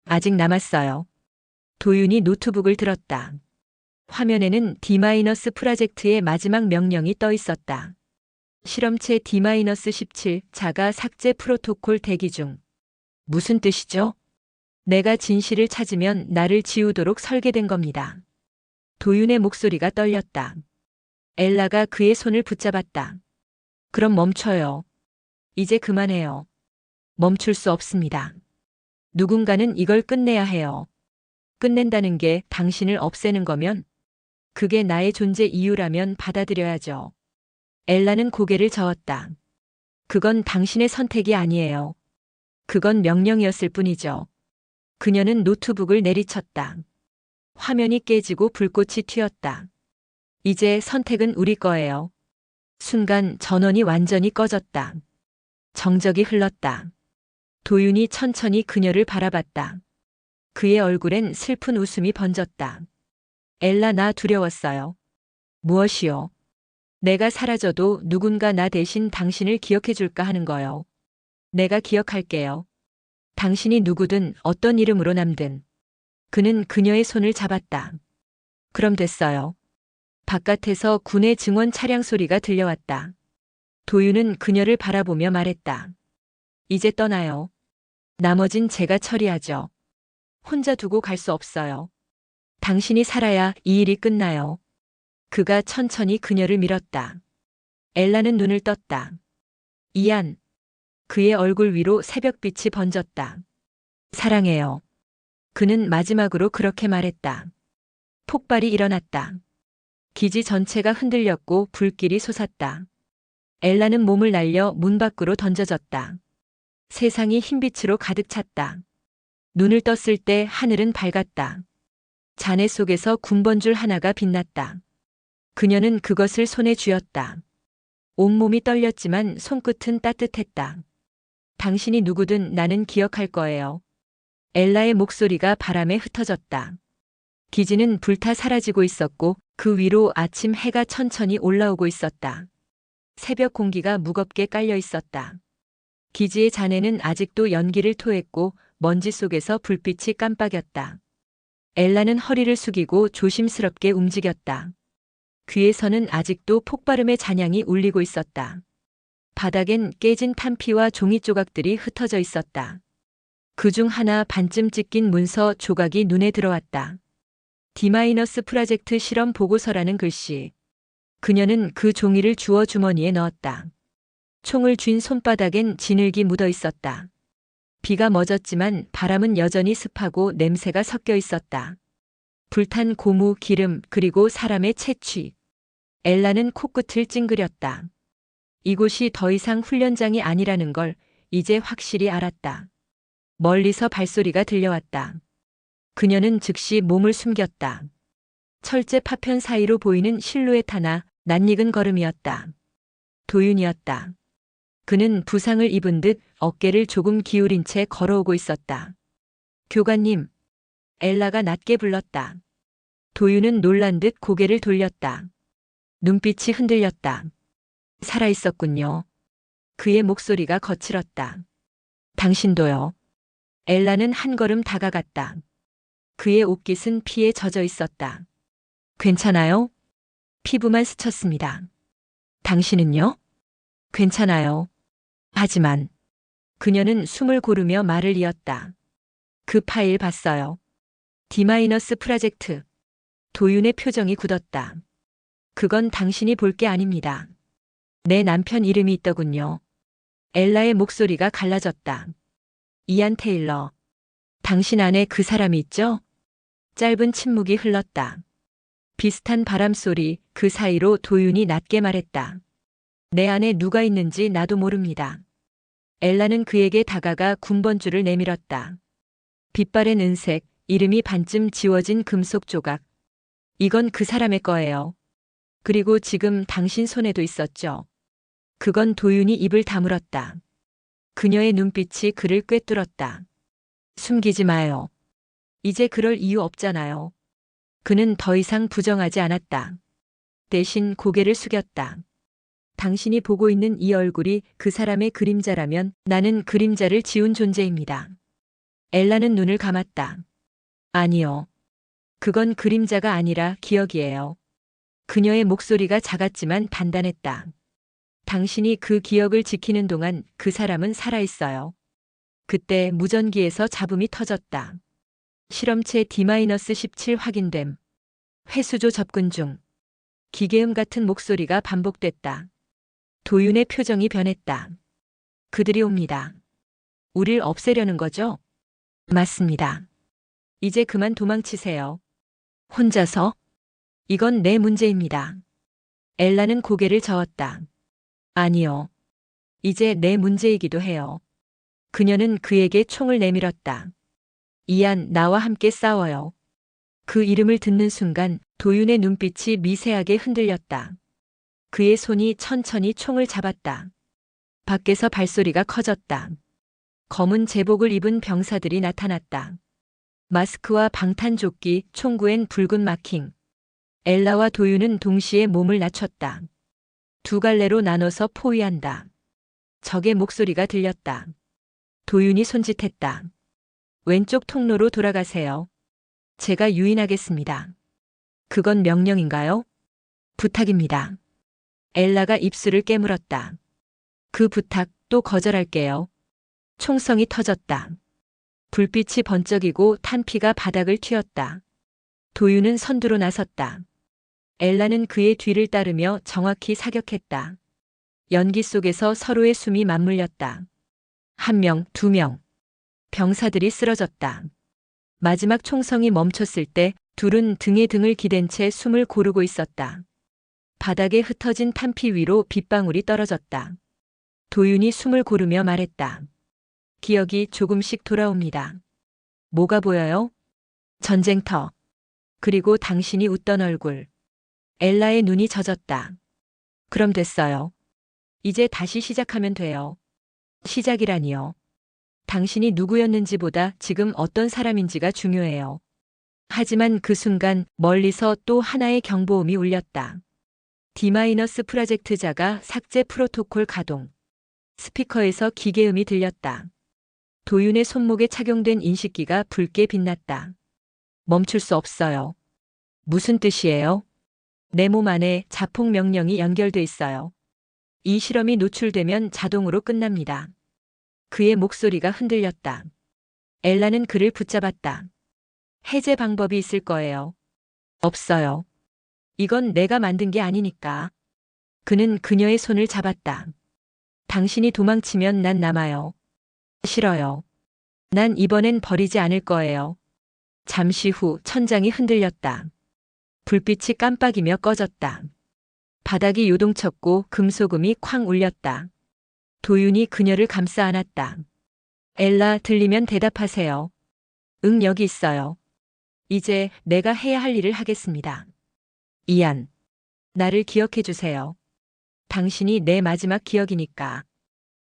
아직 남았어요. 도윤이 노트북을 들었다. 화면에는 D- 프로젝트의 마지막 명령이 떠 있었다. 실험체 D-17 자가 삭제 프로토콜 대기 중. 무슨 뜻이죠? 내가 진실을 찾으면 나를 지우도록 설계된 겁니다. 도윤의 목소리가 떨렸다. 엘라가 그의 손을 붙잡았다. 그럼 멈춰요. 이제 그만해요. 멈출 수 없습니다. 누군가는 이걸 끝내야 해요. 끝낸다는 게 당신을 없애는 거면, 그게 나의 존재 이유라면 받아들여야죠. 엘라는 고개를 저었다. 그건 당신의 선택이 아니에요. 그건 명령이었을 뿐이죠. 그녀는 노트북을 내리쳤다. 화면이 깨지고 불꽃이 튀었다. 이제 선택은 우리 거예요. 순간 전원이 완전히 꺼졌다. 정적이 흘렀다. 도윤이 천천히 그녀를 바라봤다. 그의 얼굴엔 슬픈 웃음이 번졌다. 엘라, 나 두려웠어요. 무엇이요? 내가 사라져도 누군가 나 대신 당신을 기억해 줄까 하는 거요. 내가 기억할게요. 당신이 누구든 어떤 이름으로 남든. 그는 그녀의 손을 잡았다. 그럼 됐어요. 바깥에서 군의 증원 차량 소리가 들려왔다. 도윤은 그녀를 바라보며 말했다. 이제 떠나요. 나머진 제가 처리하죠. 혼자 두고 갈 수 없어요. 당신이 살아야 이 일이 끝나요. 그가 천천히 그녀를 밀었다. 엘라는 눈을 떴다. 이안. 그의 얼굴 위로 새벽빛이 번졌다. 사랑해요. 그는 마지막으로 그렇게 말했다. 폭발이 일어났다. 기지 전체가 흔들렸고 불길이 솟았다. 엘라는 몸을 날려 문 밖으로 던져졌다. 세상이 흰빛으로 가득 찼다. 눈을 떴을 때 하늘은 밝았다. 잔해 속에서 군번줄 하나가 빛났다. 그녀는 그것을 손에 쥐었다. 온몸이 떨렸지만 손끝은 따뜻했다. 당신이 누구든 나는 기억할 거예요. 엘라의 목소리가 바람에 흩어졌다. 기지는 불타 사라지고 있었고 그 위로 아침 해가 천천히 올라오고 있었다. 새벽 공기가 무겁게 깔려 있었다. 기지의 잔해는 아직도 연기를 토했고 먼지 속에서 불빛이 깜빡였다. 엘라는 허리를 숙이고 조심스럽게 움직였다. 귀에서는 아직도 폭발음의 잔향이 울리고 있었다. 바닥엔 깨진 탄피와 종이 조각들이 흩어져 있었다. 그중 하나 반쯤 찢긴 문서 조각이 눈에 들어왔다. D- 프로젝트 실험 보고서라는 글씨. 그녀는 그 종이를 주워 주머니에 넣었다. 총을 쥔 손바닥엔 진흙이 묻어 있었다. 비가 멎었지만 바람은 여전히 습하고 냄새가 섞여 있었다. 불탄 고무, 기름, 그리고 사람의 채취. 엘라는 코끝을 찡그렸다. 이곳이 더 이상 훈련장이 아니라는 걸 이제 확실히 알았다. 멀리서 발소리가 들려왔다. 그녀는 즉시 몸을 숨겼다. 철제 파편 사이로 보이는 실루엣 하나, 낯익은 걸음이었다. 도윤이었다. 그는 부상을 입은 듯 어깨를 조금 기울인 채 걸어오고 있었다. 교관님. 엘라가 낮게 불렀다. 도윤은 놀란 듯 고개를 돌렸다. 눈빛이 흔들렸다. 살아있었군요. 그의 목소리가 거칠었다. 당신도요. 엘라는 한 걸음 다가갔다. 그의 옷깃은 피에 젖어 있었다. 괜찮아요? 피부만 스쳤습니다. 당신은요? 괜찮아요. 하지만 그녀는 숨을 고르며 말을 이었다. 그 파일 봤어요. D- 프로젝트. 도윤의 표정이 굳었다. 그건 당신이 볼 게 아닙니다. 내 남편 이름이 있더군요. 엘라의 목소리가 갈라졌다. 이안 테일러. 당신 안에 그 사람이 있죠? 짧은 침묵이 흘렀다. 비슷한 바람소리, 그 사이로 도윤이 낮게 말했다. 내 안에 누가 있는지 나도 모릅니다. 엘라는 그에게 다가가 군번줄을 내밀었다. 빛바랜 은색, 이름이 반쯤 지워진 금속 조각. 이건 그 사람의 거예요. 그리고 지금 당신 손에도 있었죠. 그건 도윤이 입을 다물었다. 그녀의 눈빛이 그를 꿰뚫었다. 숨기지 마요. 이제 그럴 이유 없잖아요. 그는 더 이상 부정하지 않았다. 대신 고개를 숙였다. 당신이 보고 있는 이 얼굴이 그 사람의 그림자라면 나는 그림자를 지운 존재입니다. 엘라는 눈을 감았다. 아니요. 그건 그림자가 아니라 기억이에요. 그녀의 목소리가 작았지만 단단했다. 당신이 그 기억을 지키는 동안 그 사람은 살아있어요. 그때 무전기에서 잡음이 터졌다. 실험체 D-17 확인됨. 회수조 접근 중. 기계음 같은 목소리가 반복됐다. 도윤의 표정이 변했다. 그들이 옵니다. 우릴 없애려는 거죠? 맞습니다. 이제 그만 도망치세요. 혼자서? 이건 내 문제입니다. 엘라는 고개를 저었다. 아니요. 이제 내 문제이기도 해요. 그녀는 그에게 총을 내밀었다. 이안, 나와 함께 싸워요. 그 이름을 듣는 순간 도윤의 눈빛이 미세하게 흔들렸다. 그의 손이 천천히 총을 잡았다. 밖에서 발소리가 커졌다. 검은 제복을 입은 병사들이 나타났다. 마스크와 방탄조끼, 총구엔 붉은 마킹. 엘라와 도윤은 동시에 몸을 낮췄다. 두 갈래로 나눠서 포위한다. 적의 목소리가 들렸다. 도윤이 손짓했다. 왼쪽 통로로 돌아가세요. 제가 유인하겠습니다. 그건 명령인가요? 부탁입니다. 엘라가 입술을 깨물었다. 그 부탁 또 거절할게요. 총성이 터졌다. 불빛이 번쩍이고 탄피가 바닥을 튀었다. 도윤은 선두로 나섰다. 엘라는 그의 뒤를 따르며 정확히 사격했다. 연기 속에서 서로의 숨이 맞물렸다. 한 명, 두 명. 병사들이 쓰러졌다. 마지막 총성이 멈췄을 때 둘은 등에 등을 기댄 채 숨을 고르고 있었다. 바닥에 흩어진 탄피 위로 빗방울이 떨어졌다. 도윤이 숨을 고르며 말했다. 기억이 조금씩 돌아옵니다. 뭐가 보여요? 전쟁터. 그리고 당신이 웃던 얼굴. 엘라의 눈이 젖었다. 그럼 됐어요. 이제 다시 시작하면 돼요. 시작이라니요. 당신이 누구였는지보다 지금 어떤 사람인지가 중요해요. 하지만 그 순간 멀리서 또 하나의 경보음이 울렸다. D- 프로젝트자가 삭제 프로토콜 가동. 스피커에서 기계음이 들렸다. 도윤의 손목에 착용된 인식기가 붉게 빛났다. 멈출 수 없어요. 무슨 뜻이에요? 내 몸 안에 자폭 명령이 연결돼 있어요. 이 실험이 노출되면 자동으로 끝납니다. 그의 목소리가 흔들렸다. 엘라는 그를 붙잡았다. 해제 방법이 있을 거예요. 없어요. 이건 내가 만든 게 아니니까. 그는 그녀의 손을 잡았다. 당신이 도망치면 난 남아요. 싫어요. 난 이번엔 버리지 않을 거예요. 잠시 후 천장이 흔들렸다. 불빛이 깜빡이며 꺼졌다. 바닥이 요동쳤고 금소금이 쾅 울렸다. 도윤이 그녀를 감싸 안았다. 엘라, 들리면 대답하세요. 응, 여기 있어요. 이제 내가 해야 할 일을 하겠습니다. 이안, 나를 기억해 주세요. 당신이 내 마지막 기억이니까.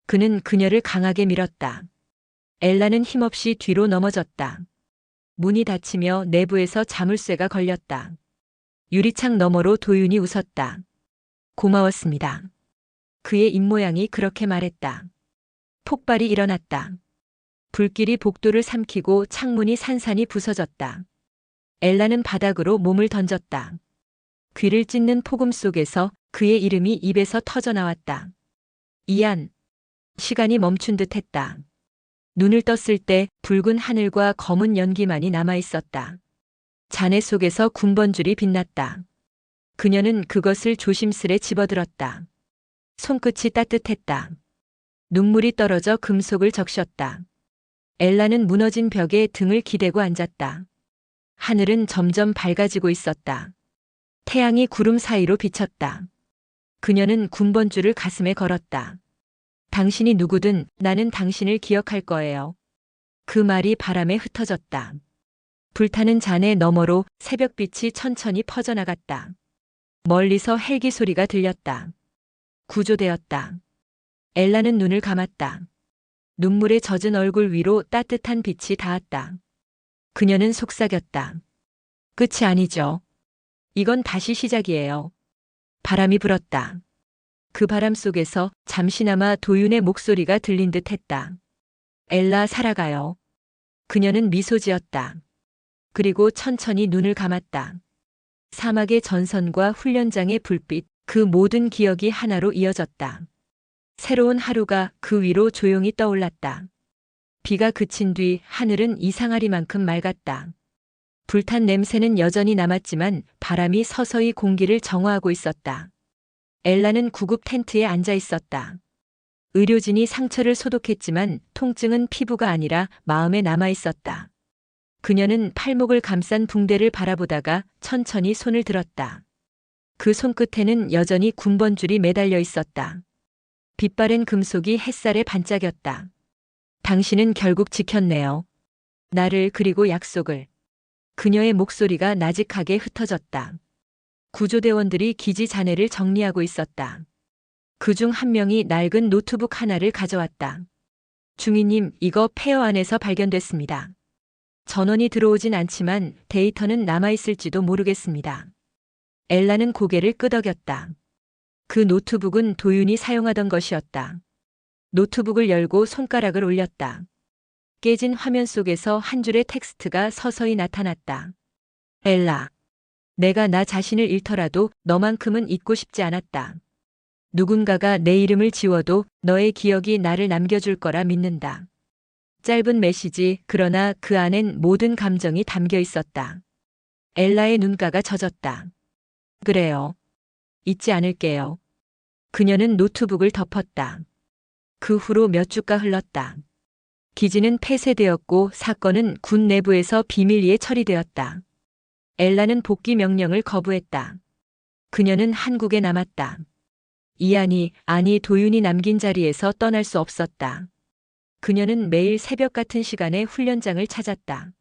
그는 그녀를 강하게 밀었다. 엘라는 힘없이 뒤로 넘어졌다. 문이 닫히며 내부에서 자물쇠가 걸렸다. 유리창 너머로 도윤이 웃었다. 고마웠습니다. 그의 입모양이 그렇게 말했다. 폭발이 일어났다. 불길이 복도를 삼키고 창문이 산산이 부서졌다. 엘라는 바닥으로 몸을 던졌다. 귀를 찢는 폭음 속에서 그의 이름이 입에서 터져나왔다. 이안. 시간이 멈춘 듯 했다. 눈을 떴을 때 붉은 하늘과 검은 연기만이 남아있었다. 잔해 속에서 군번줄이 빛났다. 그녀는 그것을 조심스레 집어들었다. 손끝이 따뜻했다. 눈물이 떨어져 금속을 적셨다. 엘라는 무너진 벽에 등을 기대고 앉았다. 하늘은 점점 밝아지고 있었다. 태양이 구름 사이로 비쳤다. 그녀는 군번줄을 가슴에 걸었다. 당신이 누구든 나는 당신을 기억할 거예요. 그 말이 바람에 흩어졌다. 불타는 잔해 너머로 새벽빛이 천천히 퍼져나갔다. 멀리서 헬기 소리가 들렸다. 구조되었다. 엘라는 눈을 감았다. 눈물에 젖은 얼굴 위로 따뜻한 빛이 닿았다. 그녀는 속삭였다. 끝이 아니죠. 이건 다시 시작이에요. 바람이 불었다. 그 바람 속에서 잠시나마 도윤의 목소리가 들린 듯 했다. 엘라, 살아가요. 그녀는 미소 지었다. 그리고 천천히 눈을 감았다. 사막의 전선과 훈련장의 불빛, 그 모든 기억이 하나로 이어졌다. 새로운 하루가 그 위로 조용히 떠올랐다. 비가 그친 뒤 하늘은 이상하리만큼 맑았다. 불탄 냄새는 여전히 남았지만 바람이 서서히 공기를 정화하고 있었다. 엘라는 구급 텐트에 앉아 있었다. 의료진이 상처를 소독했지만 통증은 피부가 아니라 마음에 남아 있었다. 그녀는 팔목을 감싼 붕대를 바라보다가 천천히 손을 들었다. 그 손끝에는 여전히 군번줄이 매달려 있었다. 빛바랜 금속이 햇살에 반짝였다. 당신은 결국 지켰네요. 나를, 그리고 약속을. 그녀의 목소리가 나직하게 흩어졌다. 구조대원들이 기지 잔해를 정리하고 있었다. 그중 한 명이 낡은 노트북 하나를 가져왔다. 중위님, 이거 폐허 안에서 발견됐습니다. 전원이 들어오진 않지만 데이터는 남아있을지도 모르겠습니다. 엘라는 고개를 끄덕였다. 그 노트북은 도윤이 사용하던 것이었다. 노트북을 열고 손가락을 올렸다. 깨진 화면 속에서 한 줄의 텍스트가 서서히 나타났다. 엘라. 내가 나 자신을 잃더라도 너만큼은 잊고 싶지 않았다. 누군가가 내 이름을 지워도 너의 기억이 나를 남겨줄 거라 믿는다. 짧은 메시지, 그러나 그 안엔 모든 감정이 담겨 있었다. 엘라의 눈가가 젖었다. 그래요. 잊지 않을게요. 그녀는 노트북을 덮었다. 그 후로 몇 주가 흘렀다. 기지는 폐쇄되었고 사건은 군 내부에서 비밀리에 처리되었다. 엘라는 복귀 명령을 거부했다. 그녀는 한국에 남았다. 이안이, 아니 도윤이 남긴 자리에서 떠날 수 없었다. 그녀는 매일 새벽 같은 시간에 훈련장을 찾았다.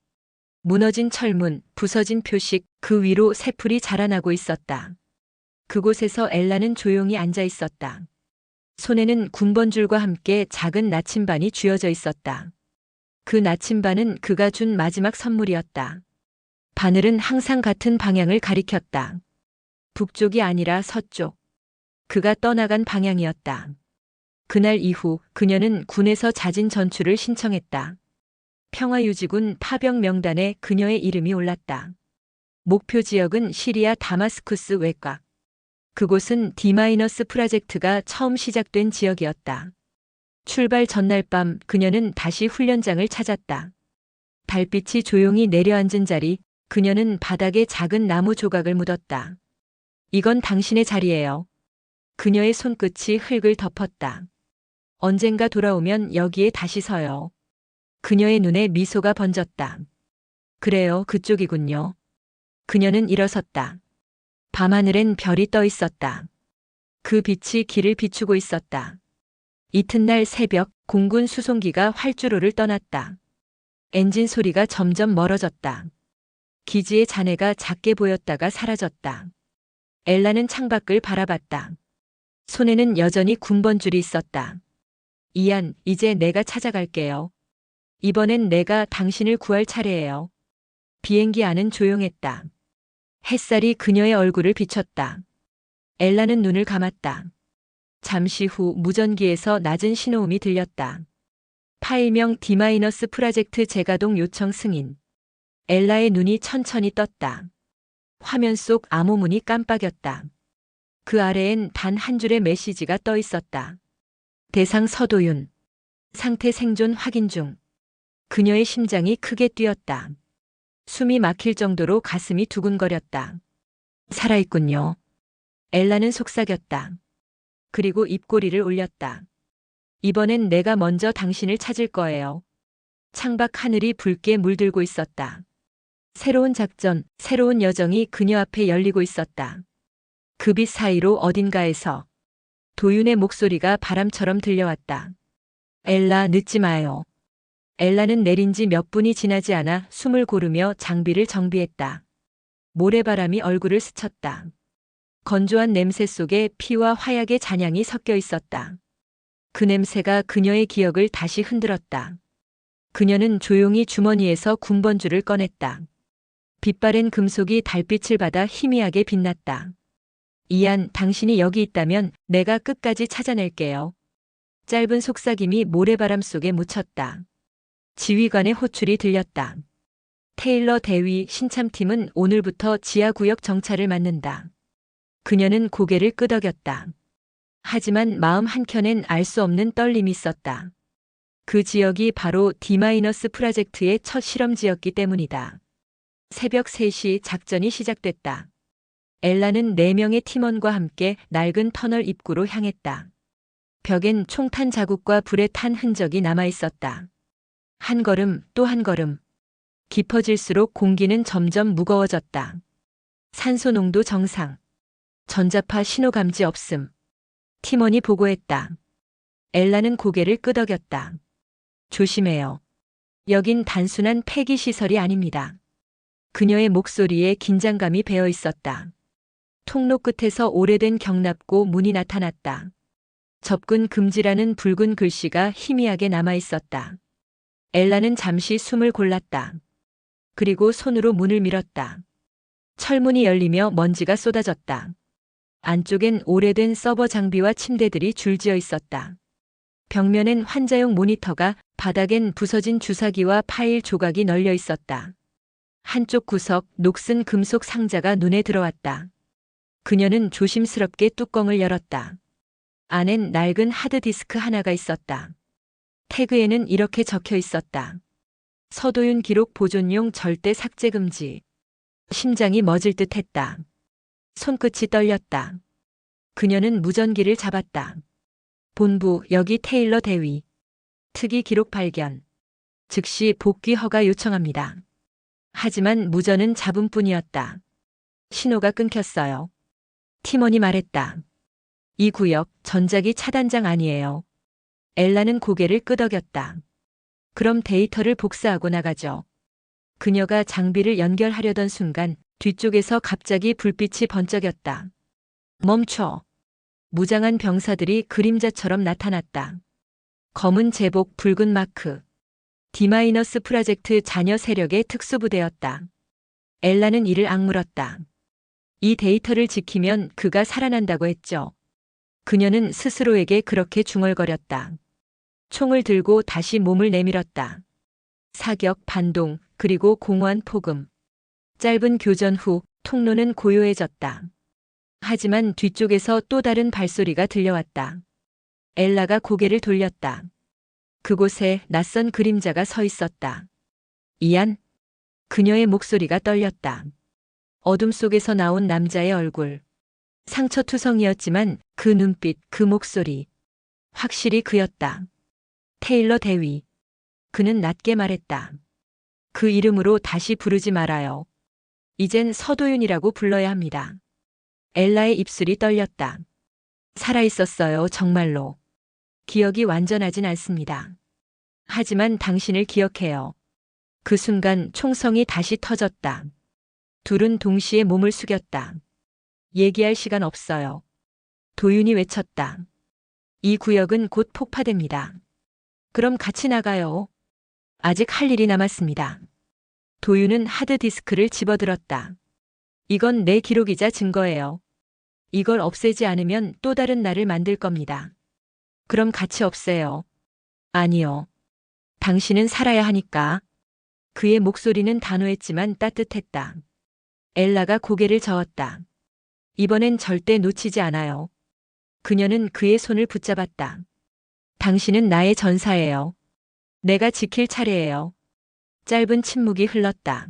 무너진 철문, 부서진 표식, 그 위로 새풀이 자라나고 있었다. 그곳에서 엘라는 조용히 앉아 있었다. 손에는 군번줄과 함께 작은 나침반이 쥐어져 있었다. 그 나침반은 그가 준 마지막 선물이었다. 바늘은 항상 같은 방향을 가리켰다. 북쪽이 아니라 서쪽. 그가 떠나간 방향이었다. 그날 이후 그녀는 군에서 자진 전출을 신청했다. 평화유지군 파병 명단에 그녀의 이름이 올랐다. 목표 지역은 시리아 다마스쿠스 외곽. 그곳은 D- 프로젝트가 처음 시작된 지역이었다. 출발 전날 밤 그녀는 다시 훈련장을 찾았다. 달빛이 조용히 내려앉은 자리, 그녀는 바닥에 작은 나무 조각을 묻었다. 이건 당신의 자리예요. 그녀의 손끝이 흙을 덮었다. 언젠가 돌아오면 여기에 다시 서요. 그녀의 눈에 미소가 번졌다. 그래요, 그쪽이군요. 그녀는 일어섰다. 밤하늘엔 별이 떠 있었다. 그 빛이 길을 비추고 있었다. 이튿날 새벽, 공군 수송기가 활주로를 떠났다. 엔진 소리가 점점 멀어졌다. 기지의 잔해가 작게 보였다가 사라졌다. 엘라는 창밖을 바라봤다. 손에는 여전히 군번줄이 있었다. 이안, 이제 내가 찾아갈게요. 이번엔 내가 당신을 구할 차례예요. 비행기 안은 조용했다. 햇살이 그녀의 얼굴을 비췄다. 엘라는 눈을 감았다. 잠시 후 무전기에서 낮은 신호음이 들렸다. 파일명 D- 프로젝트 재가동 요청 승인. 엘라의 눈이 천천히 떴다. 화면 속 암호문이 깜빡였다. 그 아래엔 단 한 줄의 메시지가 떠 있었다. 대상 서도윤. 상태 생존 확인 중. 그녀의 심장이 크게 뛰었다. 숨이 막힐 정도로 가슴이 두근거렸다. 살아있군요. 엘라는 속삭였다. 그리고 입꼬리를 올렸다. 이번엔 내가 먼저 당신을 찾을 거예요. 창밖 하늘이 붉게 물들고 있었다. 새로운 작전, 새로운 여정이 그녀 앞에 열리고 있었다. 그 빛 사이로 어딘가에서 도윤의 목소리가 바람처럼 들려왔다. 엘라, 늦지 마요. 엘라는 내린 지 몇 분이 지나지 않아 숨을 고르며 장비를 정비했다. 모래바람이 얼굴을 스쳤다. 건조한 냄새 속에 피와 화약의 잔향이 섞여 있었다. 그 냄새가 그녀의 기억을 다시 흔들었다. 그녀는 조용히 주머니에서 군번줄을 꺼냈다. 빛바랜 금속이 달빛을 받아 희미하게 빛났다. 이안, 당신이 여기 있다면 내가 끝까지 찾아낼게요. 짧은 속삭임이 모래바람 속에 묻혔다. 지휘관의 호출이 들렸다. 테일러 대위 신참팀은 오늘부터 지하구역 정찰을 맡는다. 그녀는 고개를 끄덕였다. 하지만 마음 한켠엔 알 수 없는 떨림이 있었다. 그 지역이 바로 D- 프로젝트의 첫 실험지였기 때문이다. 새벽 3시 작전이 시작됐다. 엘라는 4명의 팀원과 함께 낡은 터널 입구로 향했다. 벽엔 총탄 자국과 불에 탄 흔적이 남아 있었다. 한 걸음 또 한 걸음. 깊어질수록 공기는 점점 무거워졌다. 산소 농도 정상. 전자파 신호 감지 없음. 팀원이 보고했다. 엘라는 고개를 끄덕였다. 조심해요. 여긴 단순한 폐기 시설이 아닙니다. 그녀의 목소리에 긴장감이 배어 있었다. 통로 끝에서 오래된 경납고 문이 나타났다. 접근 금지라는 붉은 글씨가 희미하게 남아 있었다. 엘라는 잠시 숨을 골랐다. 그리고 손으로 문을 밀었다. 철문이 열리며 먼지가 쏟아졌다. 안쪽엔 오래된 서버 장비와 침대들이 줄지어 있었다. 벽면엔 환자용 모니터가, 바닥엔 부서진 주사기와 파일 조각이 널려 있었다. 한쪽 구석 녹슨 금속 상자가 눈에 들어왔다. 그녀는 조심스럽게 뚜껑을 열었다. 안엔 낡은 하드디스크 하나가 있었다. 태그에는 이렇게 적혀 있었다. 서도윤 기록 보존용 절대 삭제 금지. 심장이 멎을 듯 했다. 손끝이 떨렸다. 그녀는 무전기를 잡았다. 본부, 여기 테일러 대위. 특이 기록 발견. 즉시 복귀 허가 요청합니다. 하지만 무전은 잡음뿐이었다. 신호가 끊겼어요. 팀원이 말했다. 이 구역 전자기 차단장 아니에요. 엘라는 고개를 끄덕였다. 그럼 데이터를 복사하고 나가죠. 그녀가 장비를 연결하려던 순간 뒤쪽에서 갑자기 불빛이 번쩍였다. 멈춰. 무장한 병사들이 그림자처럼 나타났다. 검은 제복, 붉은 마크. D- 프로젝트 자녀 세력의 특수부대였다. 엘라는 이를 악물었다. 이 데이터를 지키면 그가 살아난다고 했죠. 그녀는 스스로에게 그렇게 중얼거렸다. 총을 들고 다시 몸을 내밀었다. 사격, 반동, 그리고 공허한 폭음. 짧은 교전 후 통로는 고요해졌다. 하지만 뒤쪽에서 또 다른 발소리가 들려왔다. 엘라가 고개를 돌렸다. 그곳에 낯선 그림자가 서 있었다. 이안. 그녀의 목소리가 떨렸다. 어둠 속에서 나온 남자의 얼굴. 상처투성이었지만 그 눈빛, 그 목소리. 확실히 그였다. 테일러 대위. 그는 낮게 말했다. 그 이름으로 다시 부르지 말아요. 이젠 서도윤이라고 불러야 합니다. 엘라의 입술이 떨렸다. 살아있었어요, 정말로. 기억이 완전하진 않습니다. 하지만 당신을 기억해요. 그 순간 총성이 다시 터졌다. 둘은 동시에 몸을 숙였다. 얘기할 시간 없어요. 도윤이 외쳤다. 이 구역은 곧 폭파됩니다. 그럼 같이 나가요. 아직 할 일이 남았습니다. 도윤은 하드디스크를 집어들었다. 이건 내 기록이자 증거예요. 이걸 없애지 않으면 또 다른 나를 만들 겁니다. 그럼 같이 없애요. 아니요. 당신은 살아야 하니까. 그의 목소리는 단호했지만 따뜻했다. 엘라가 고개를 저었다. 이번엔 절대 놓치지 않아요. 그녀는 그의 손을 붙잡았다. 당신은 나의 전사예요. 내가 지킬 차례예요. 짧은 침묵이 흘렀다.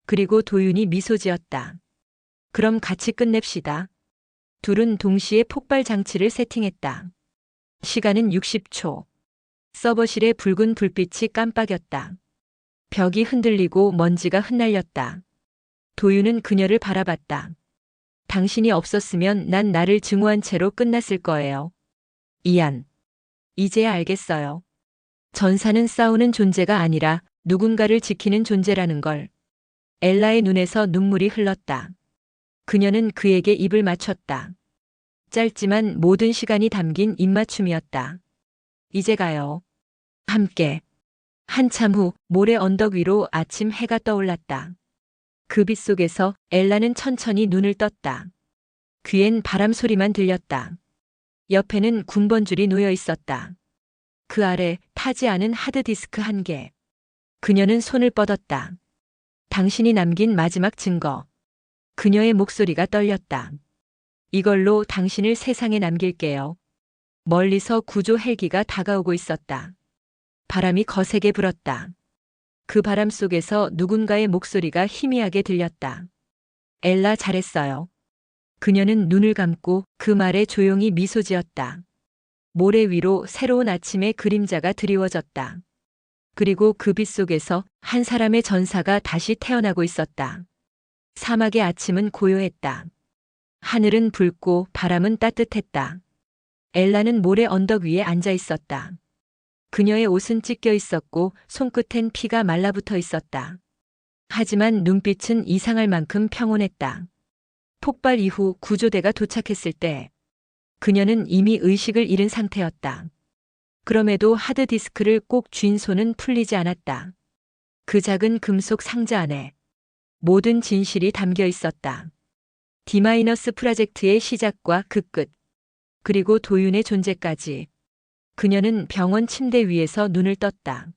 그리고 도윤이 미소 지었다. 그럼 같이 끝냅시다. 둘은 동시에 폭발 장치를 세팅했다. 시간은 60초. 서버실의 붉은 불빛이 깜빡였다. 벽이 흔들리고 먼지가 흩날렸다. 도윤은 그녀를 바라봤다. 당신이 없었으면 난 나를 증오한 채로 끝났을 거예요. 이안. 이제야 알겠어요. 전사는 싸우는 존재가 아니라 누군가를 지키는 존재라는 걸. 엘라의 눈에서 눈물이 흘렀다. 그녀는 그에게 입을 맞췄다. 짧지만 모든 시간이 담긴 입맞춤이었다. 이제 가요. 함께. 한참 후 모래 언덕 위로 아침 해가 떠올랐다. 그 빛 속에서 엘라는 천천히 눈을 떴다. 귀엔 바람 소리만 들렸다. 옆에는 군번줄이 놓여 있었다. 그 아래 타지 않은 하드디스크 한 개. 그녀는 손을 뻗었다. 당신이 남긴 마지막 증거. 그녀의 목소리가 떨렸다. 이걸로 당신을 세상에 남길게요. 멀리서 구조 헬기가 다가오고 있었다. 바람이 거세게 불었다. 그 바람 속에서 누군가의 목소리가 희미하게 들렸다. 엘라 잘했어요. 그녀는 눈을 감고 그 말에 조용히 미소 지었다. 모래 위로 새로운 아침의 그림자가 드리워졌다. 그리고 그 빛 속에서 한 사람의 전사가 다시 태어나고 있었다. 사막의 아침은 고요했다. 하늘은 붉고 바람은 따뜻했다. 엘라는 모래 언덕 위에 앉아 있었다. 그녀의 옷은 찢겨 있었고 손끝엔 피가 말라붙어 있었다. 하지만 눈빛은 이상할 만큼 평온했다. 폭발 이후 구조대가 도착했을 때 그녀는 이미 의식을 잃은 상태였다. 그럼에도 하드디스크를 꼭 쥔 손은 풀리지 않았다. 그 작은 금속 상자 안에 모든 진실이 담겨 있었다. D- 프로젝트의 시작과 그 끝, 그리고 도윤의 존재까지. 그녀는 병원 침대 위에서 눈을 떴다.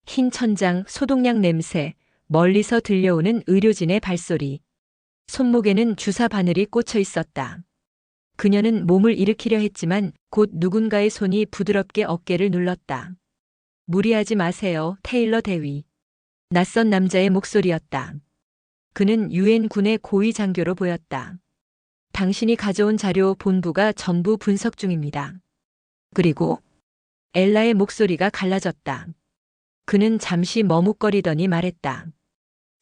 흰 천장, 소독약 냄새, 멀리서 들려오는 의료진의 발소리. 손목에는 주사 바늘이 꽂혀 있었다. 그녀는 몸을 일으키려 했지만 곧 누군가의 손이 부드럽게 어깨를 눌렀다. 무리하지 마세요, 테일러 대위. 낯선 남자의 목소리였다. 그는 유엔 군의 고위 장교로 보였다. 당신이 가져온 자료 본부가 전부 분석 중입니다. 그리고 엘라의 목소리가 갈라졌다. 그는 잠시 머뭇거리더니 말했다.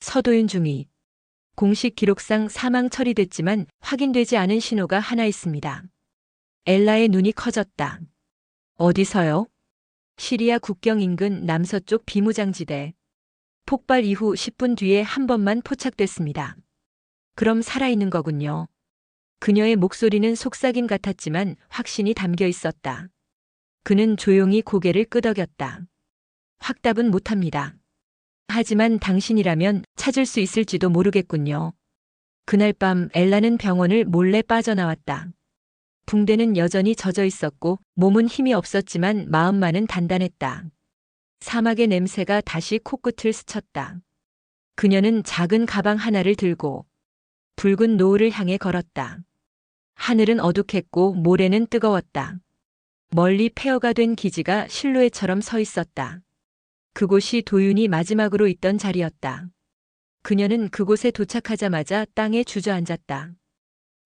서도윤 중위. 공식 기록상 사망 처리됐지만 확인되지 않은 신호가 하나 있습니다. 엘라의 눈이 커졌다. 어디서요? 시리아 국경 인근 남서쪽 비무장지대. 폭발 이후 10분 뒤에 한 번만 포착됐습니다. 그럼 살아있는 거군요. 그녀의 목소리는 속삭임 같았지만 확신이 담겨 있었다. 그는 조용히 고개를 끄덕였다. 확답은 못합니다. 하지만 당신이라면 찾을 수 있을지도 모르겠군요. 그날 밤 엘라는 병원을 몰래 빠져나왔다. 붕대는 여전히 젖어 있었고 몸은 힘이 없었지만 마음만은 단단했다. 사막의 냄새가 다시 코끝을 스쳤다. 그녀는 작은 가방 하나를 들고 붉은 노을을 향해 걸었다. 하늘은 어둑했고 모래는 뜨거웠다. 멀리 폐허가 된 기지가 실루엣처럼 서 있었다. 그곳이 도윤이 마지막으로 있던 자리였다. 그녀는 그곳에 도착하자마자 땅에 주저앉았다.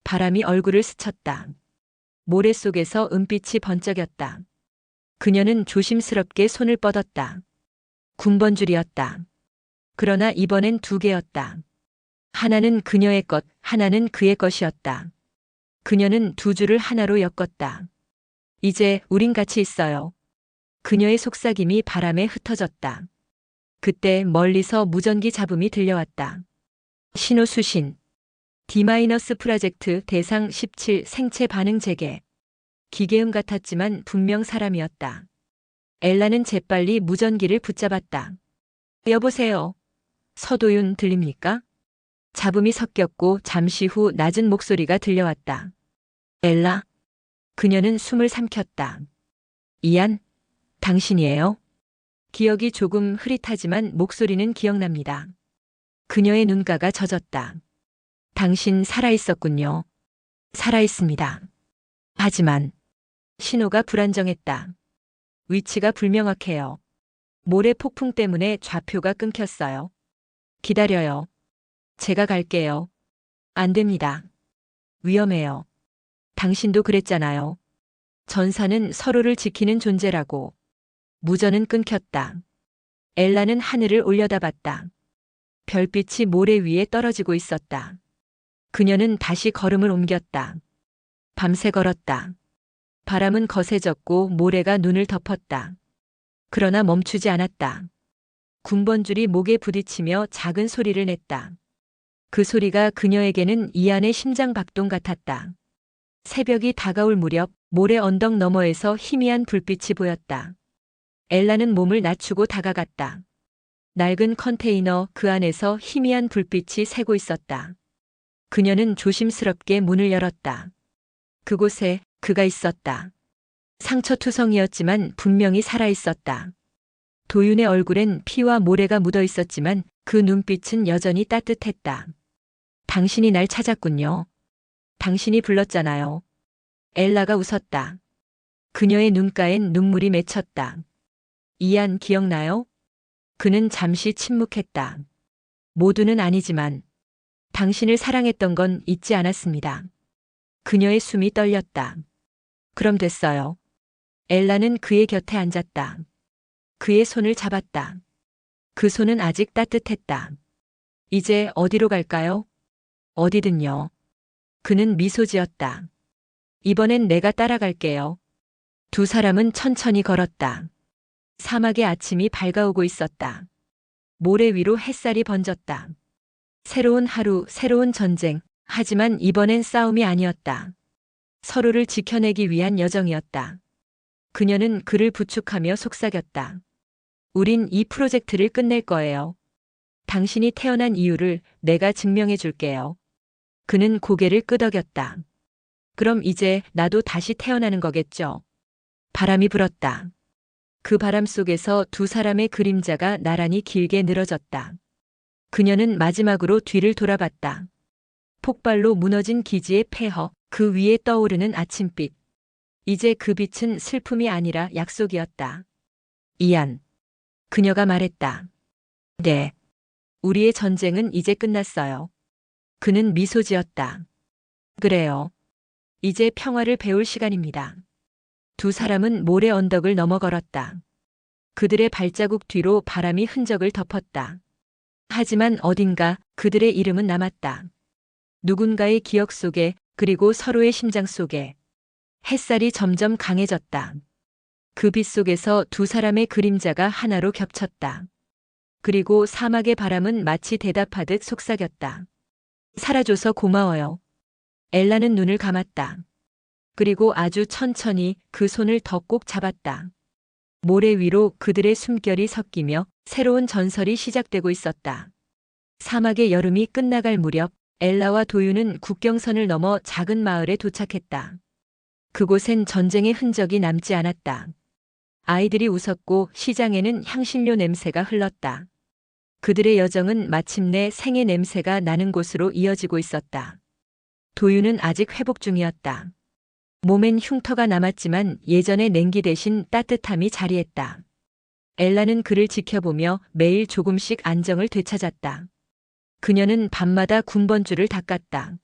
바람이 얼굴을 스쳤다. 모래 속에서 은빛이 번쩍였다. 그녀는 조심스럽게 손을 뻗었다. 군번줄이었다. 그러나 이번엔 두 개였다. 하나는 그녀의 것, 하나는 그의 것이었다. 그녀는 두 줄을 하나로 엮었다. 이제 우린 같이 있어요. 그녀의 속삭임이 바람에 흩어졌다. 그때 멀리서 무전기 잡음이 들려왔다. 신호 수신. D- 프로젝트 대상 17 생체 반응 재개. 기계음 같았지만 분명 사람이었다. 엘라는 재빨리 무전기를 붙잡았다. 여보세요. 서도윤 들립니까? 잡음이 섞였고 잠시 후 낮은 목소리가 들려왔다. 엘라? 그녀는 숨을 삼켰다. 이안, 당신이에요? 기억이 조금 흐릿하지만 목소리는 기억납니다. 그녀의 눈가가 젖었다. 당신 살아있었군요. 살아있습니다. 하지만 신호가 불안정했다. 위치가 불명확해요. 모래 폭풍 때문에 좌표가 끊겼어요. 기다려요. 제가 갈게요. 안 됩니다. 위험해요. 당신도 그랬잖아요. 전사는 서로를 지키는 존재라고. 무전은 끊겼다. 엘라는 하늘을 올려다봤다. 별빛이 모래 위에 떨어지고 있었다. 그녀는 다시 걸음을 옮겼다. 밤새 걸었다. 바람은 거세졌고 모래가 눈을 덮었다. 그러나 멈추지 않았다. 군번줄이 목에 부딪히며 작은 소리를 냈다. 그 소리가 그녀에게는 이안의 심장 박동 같았다. 새벽이 다가올 무렵 모래 언덕 너머에서 희미한 불빛이 보였다. 엘라는 몸을 낮추고 다가갔다. 낡은 컨테이너 그 안에서 희미한 불빛이 새고 있었다. 그녀는 조심스럽게 문을 열었다. 그곳에 그가 있었다. 상처투성이었지만 분명히 살아있었다. 도윤의 얼굴엔 피와 모래가 묻어 있었지만 그 눈빛은 여전히 따뜻했다. 당신이 날 찾았군요. 당신이 불렀잖아요. 엘라가 웃었다. 그녀의 눈가엔 눈물이 맺혔다. 이안 기억나요? 그는 잠시 침묵했다. 모두는 아니지만 당신을 사랑했던 건 잊지 않았습니다. 그녀의 숨이 떨렸다. 그럼 됐어요. 엘라는 그의 곁에 앉았다. 그의 손을 잡았다. 그 손은 아직 따뜻했다. 이제 어디로 갈까요? 어디든요. 그는 미소 지었다. 이번엔 내가 따라갈게요. 두 사람은 천천히 걸었다. 사막의 아침이 밝아오고 있었다. 모래 위로 햇살이 번졌다. 새로운 하루, 새로운 전쟁. 하지만 이번엔 싸움이 아니었다. 서로를 지켜내기 위한 여정이었다. 그녀는 그를 부축하며 속삭였다. 우린 이 프로젝트를 끝낼 거예요. 당신이 태어난 이유를 내가 증명해 줄게요. 그는 고개를 끄덕였다. 그럼 이제 나도 다시 태어나는 거겠죠? 바람이 불었다. 그 바람 속에서 두 사람의 그림자가 나란히 길게 늘어졌다. 그녀는 마지막으로 뒤를 돌아봤다. 폭발로 무너진 기지의 폐허, 그 위에 떠오르는 아침빛. 이제 그 빛은 슬픔이 아니라 약속이었다. 이안. 그녀가 말했다. 네. 우리의 전쟁은 이제 끝났어요. 그는 미소 지었다. 그래요. 이제 평화를 배울 시간입니다. 두 사람은 모래 언덕을 넘어 걸었다. 그들의 발자국 뒤로 바람이 흔적을 덮었다. 하지만 어딘가 그들의 이름은 남았다. 누군가의 기억 속에, 그리고 서로의 심장 속에. 햇살이 점점 강해졌다. 그 빛 속에서 두 사람의 그림자가 하나로 겹쳤다. 그리고 사막의 바람은 마치 대답하듯 속삭였다. 살아줘서 고마워요. 엘라는 눈을 감았다. 그리고 아주 천천히 그 손을 더 꼭 잡았다. 모래 위로 그들의 숨결이 섞이며 새로운 전설이 시작되고 있었다. 사막의 여름이 끝나갈 무렵 엘라와 도윤은 국경선을 넘어 작은 마을에 도착했다. 그곳엔 전쟁의 흔적이 남지 않았다. 아이들이 웃었고 시장에는 향신료 냄새가 흘렀다. 그들의 여정은 마침내 생의 냄새가 나는 곳으로 이어지고 있었다. 도윤은 아직 회복 중이었다. 몸엔 흉터가 남았지만 예전의 냉기 대신 따뜻함이 자리했다. 엘라는 그를 지켜보며 매일 조금씩 안정을 되찾았다. 그녀는 밤마다 군번줄을 닦았다.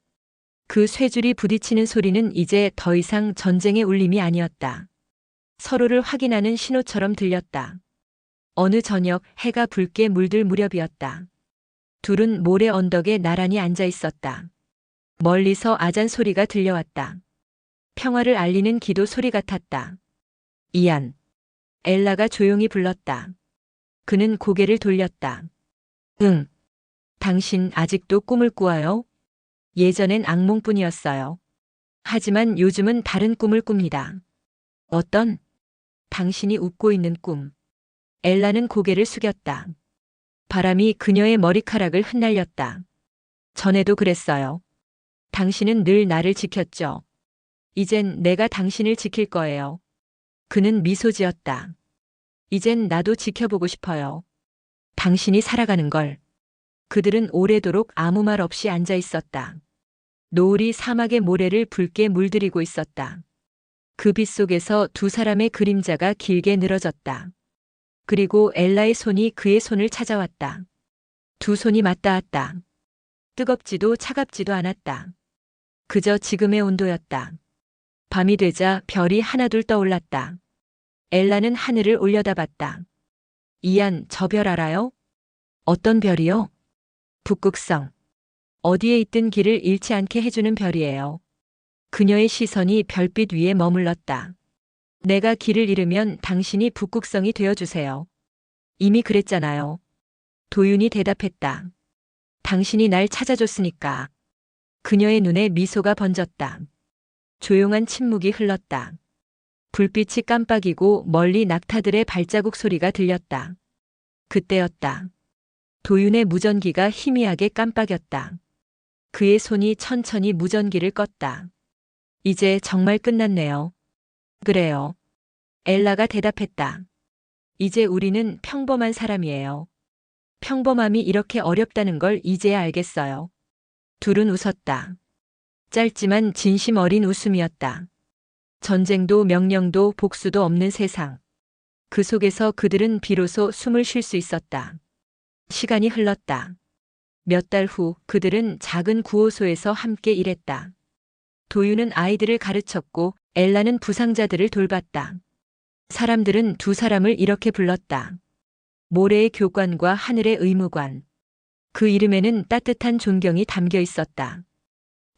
그 쇠줄이 부딪히는 소리는 이제 더 이상 전쟁의 울림이 아니었다. 서로를 확인하는 신호처럼 들렸다. 어느 저녁 해가 붉게 물들 무렵이었다. 둘은 모래 언덕에 나란히 앉아 있었다. 멀리서 아잔 소리가 들려왔다. 평화를 알리는 기도 소리 같았다. 이안. 엘라가 조용히 불렀다. 그는 고개를 돌렸다. 응. 당신 아직도 꿈을 꾸어요? 예전엔 악몽뿐이었어요. 하지만 요즘은 다른 꿈을 꿉니다. 어떤? 당신이 웃고 있는 꿈. 엘라는 고개를 숙였다. 바람이 그녀의 머리카락을 흩날렸다. 전에도 그랬어요. 당신은 늘 나를 지켰죠. 이젠 내가 당신을 지킬 거예요. 그는 미소 지었다. 이젠 나도 지켜보고 싶어요. 당신이 살아가는 걸. 그들은 오래도록 아무 말 없이 앉아 있었다. 노을이 사막의 모래를 붉게 물들이고 있었다. 그 빛 속에서 두 사람의 그림자가 길게 늘어졌다. 그리고 엘라의 손이 그의 손을 찾아왔다. 두 손이 맞닿았다. 뜨겁지도 차갑지도 않았다. 그저 지금의 온도였다. 밤이 되자 별이 하나둘 떠올랐다. 엘라는 하늘을 올려다봤다. 이안, 저 별 알아요? 어떤 별이요? 북극성. 어디에 있든 길을 잃지 않게 해주는 별이에요. 그녀의 시선이 별빛 위에 머물렀다. 내가 길을 잃으면 당신이 북극성이 되어주세요. 이미 그랬잖아요. 도윤이 대답했다. 당신이 날 찾아줬으니까. 그녀의 눈에 미소가 번졌다. 조용한 침묵이 흘렀다. 불빛이 깜빡이고 멀리 낙타들의 발자국 소리가 들렸다. 그때였다. 도윤의 무전기가 희미하게 깜빡였다. 그의 손이 천천히 무전기를 껐다. 이제 정말 끝났네요. 그래요. 엘라가 대답했다. 이제 우리는 평범한 사람이에요. 평범함이 이렇게 어렵다는 걸 이제야 알겠어요. 둘은 웃었다. 짧지만 진심 어린 웃음이었다. 전쟁도 명령도 복수도 없는 세상. 그 속에서 그들은 비로소 숨을 쉴 수 있었다. 시간이 흘렀다. 몇 달 후 그들은 작은 구호소에서 함께 일했다. 도윤은 아이들을 가르쳤고 엘라는 부상자들을 돌봤다. 사람들은 두 사람을 이렇게 불렀다. 모래의 교관과 하늘의 의무관. 그 이름에는 따뜻한 존경이 담겨 있었다.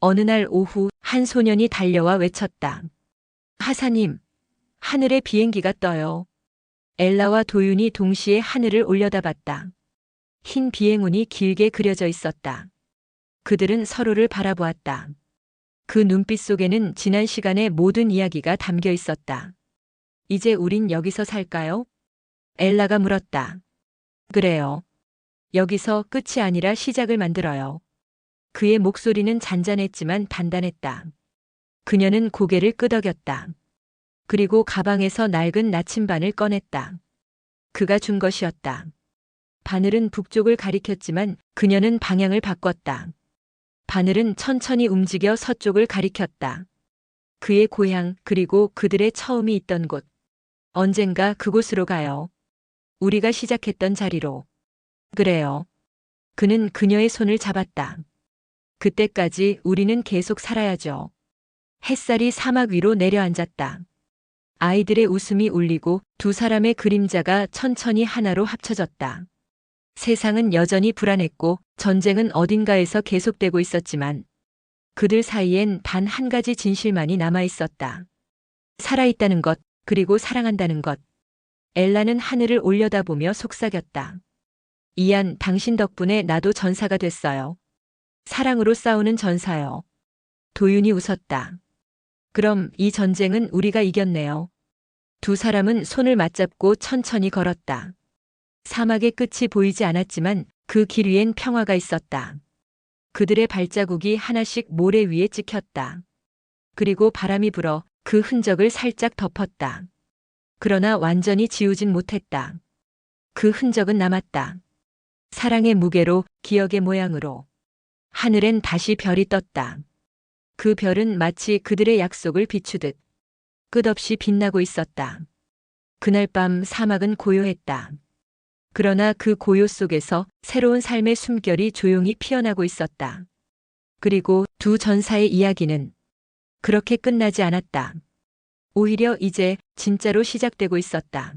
어느 날 오후 한 소년이 달려와 외쳤다. 하사님, 하늘에 비행기가 떠요. 엘라와 도윤이 동시에 하늘을 올려다봤다. 흰 비행운이 길게 그려져 있었다. 그들은 서로를 바라보았다. 그 눈빛 속에는 지난 시간의 모든 이야기가 담겨 있었다. 이제 우린 여기서 살까요? 엘라가 물었다. 그래요. 여기서 끝이 아니라 시작을 만들어요. 그의 목소리는 잔잔했지만 단단했다. 그녀는 고개를 끄덕였다. 그리고 가방에서 낡은 나침반을 꺼냈다. 그가 준 것이었다. 바늘은 북쪽을 가리켰지만 그녀는 방향을 바꿨다. 바늘은 천천히 움직여 서쪽을 가리켰다. 그의 고향 그리고 그들의 처음이 있던 곳. 언젠가 그곳으로 가요. 우리가 시작했던 자리로. 그래요. 그는 그녀의 손을 잡았다. 그때까지 우리는 계속 살아야죠. 햇살이 사막 위로 내려앉았다. 아이들의 웃음이 울리고 두 사람의 그림자가 천천히 하나로 합쳐졌다. 세상은 여전히 불안했고 전쟁은 어딘가에서 계속되고 있었지만 그들 사이엔 단 한 가지 진실만이 남아 있었다. 살아있다는 것, 그리고 사랑한다는 것. 엘라는 하늘을 올려다보며 속삭였다. 이안, 당신 덕분에 나도 전사가 됐어요. 사랑으로 싸우는 전사요. 도윤이 웃었다. 그럼 이 전쟁은 우리가 이겼네요. 두 사람은 손을 맞잡고 천천히 걸었다. 사막의 끝이 보이지 않았지만 그 길 위엔 평화가 있었다. 그들의 발자국이 하나씩 모래 위에 찍혔다. 그리고 바람이 불어 그 흔적을 살짝 덮었다. 그러나 완전히 지우진 못했다. 그 흔적은 남았다. 사랑의 무게로, 기억의 모양으로. 하늘엔 다시 별이 떴다. 그 별은 마치 그들의 약속을 비추듯 끝없이 빛나고 있었다. 그날 밤 사막은 고요했다. 그러나 그 고요 속에서 새로운 삶의 숨결이 조용히 피어나고 있었다. 그리고 두 전사의 이야기는 그렇게 끝나지 않았다. 오히려 이제 진짜로 시작되고 있었다.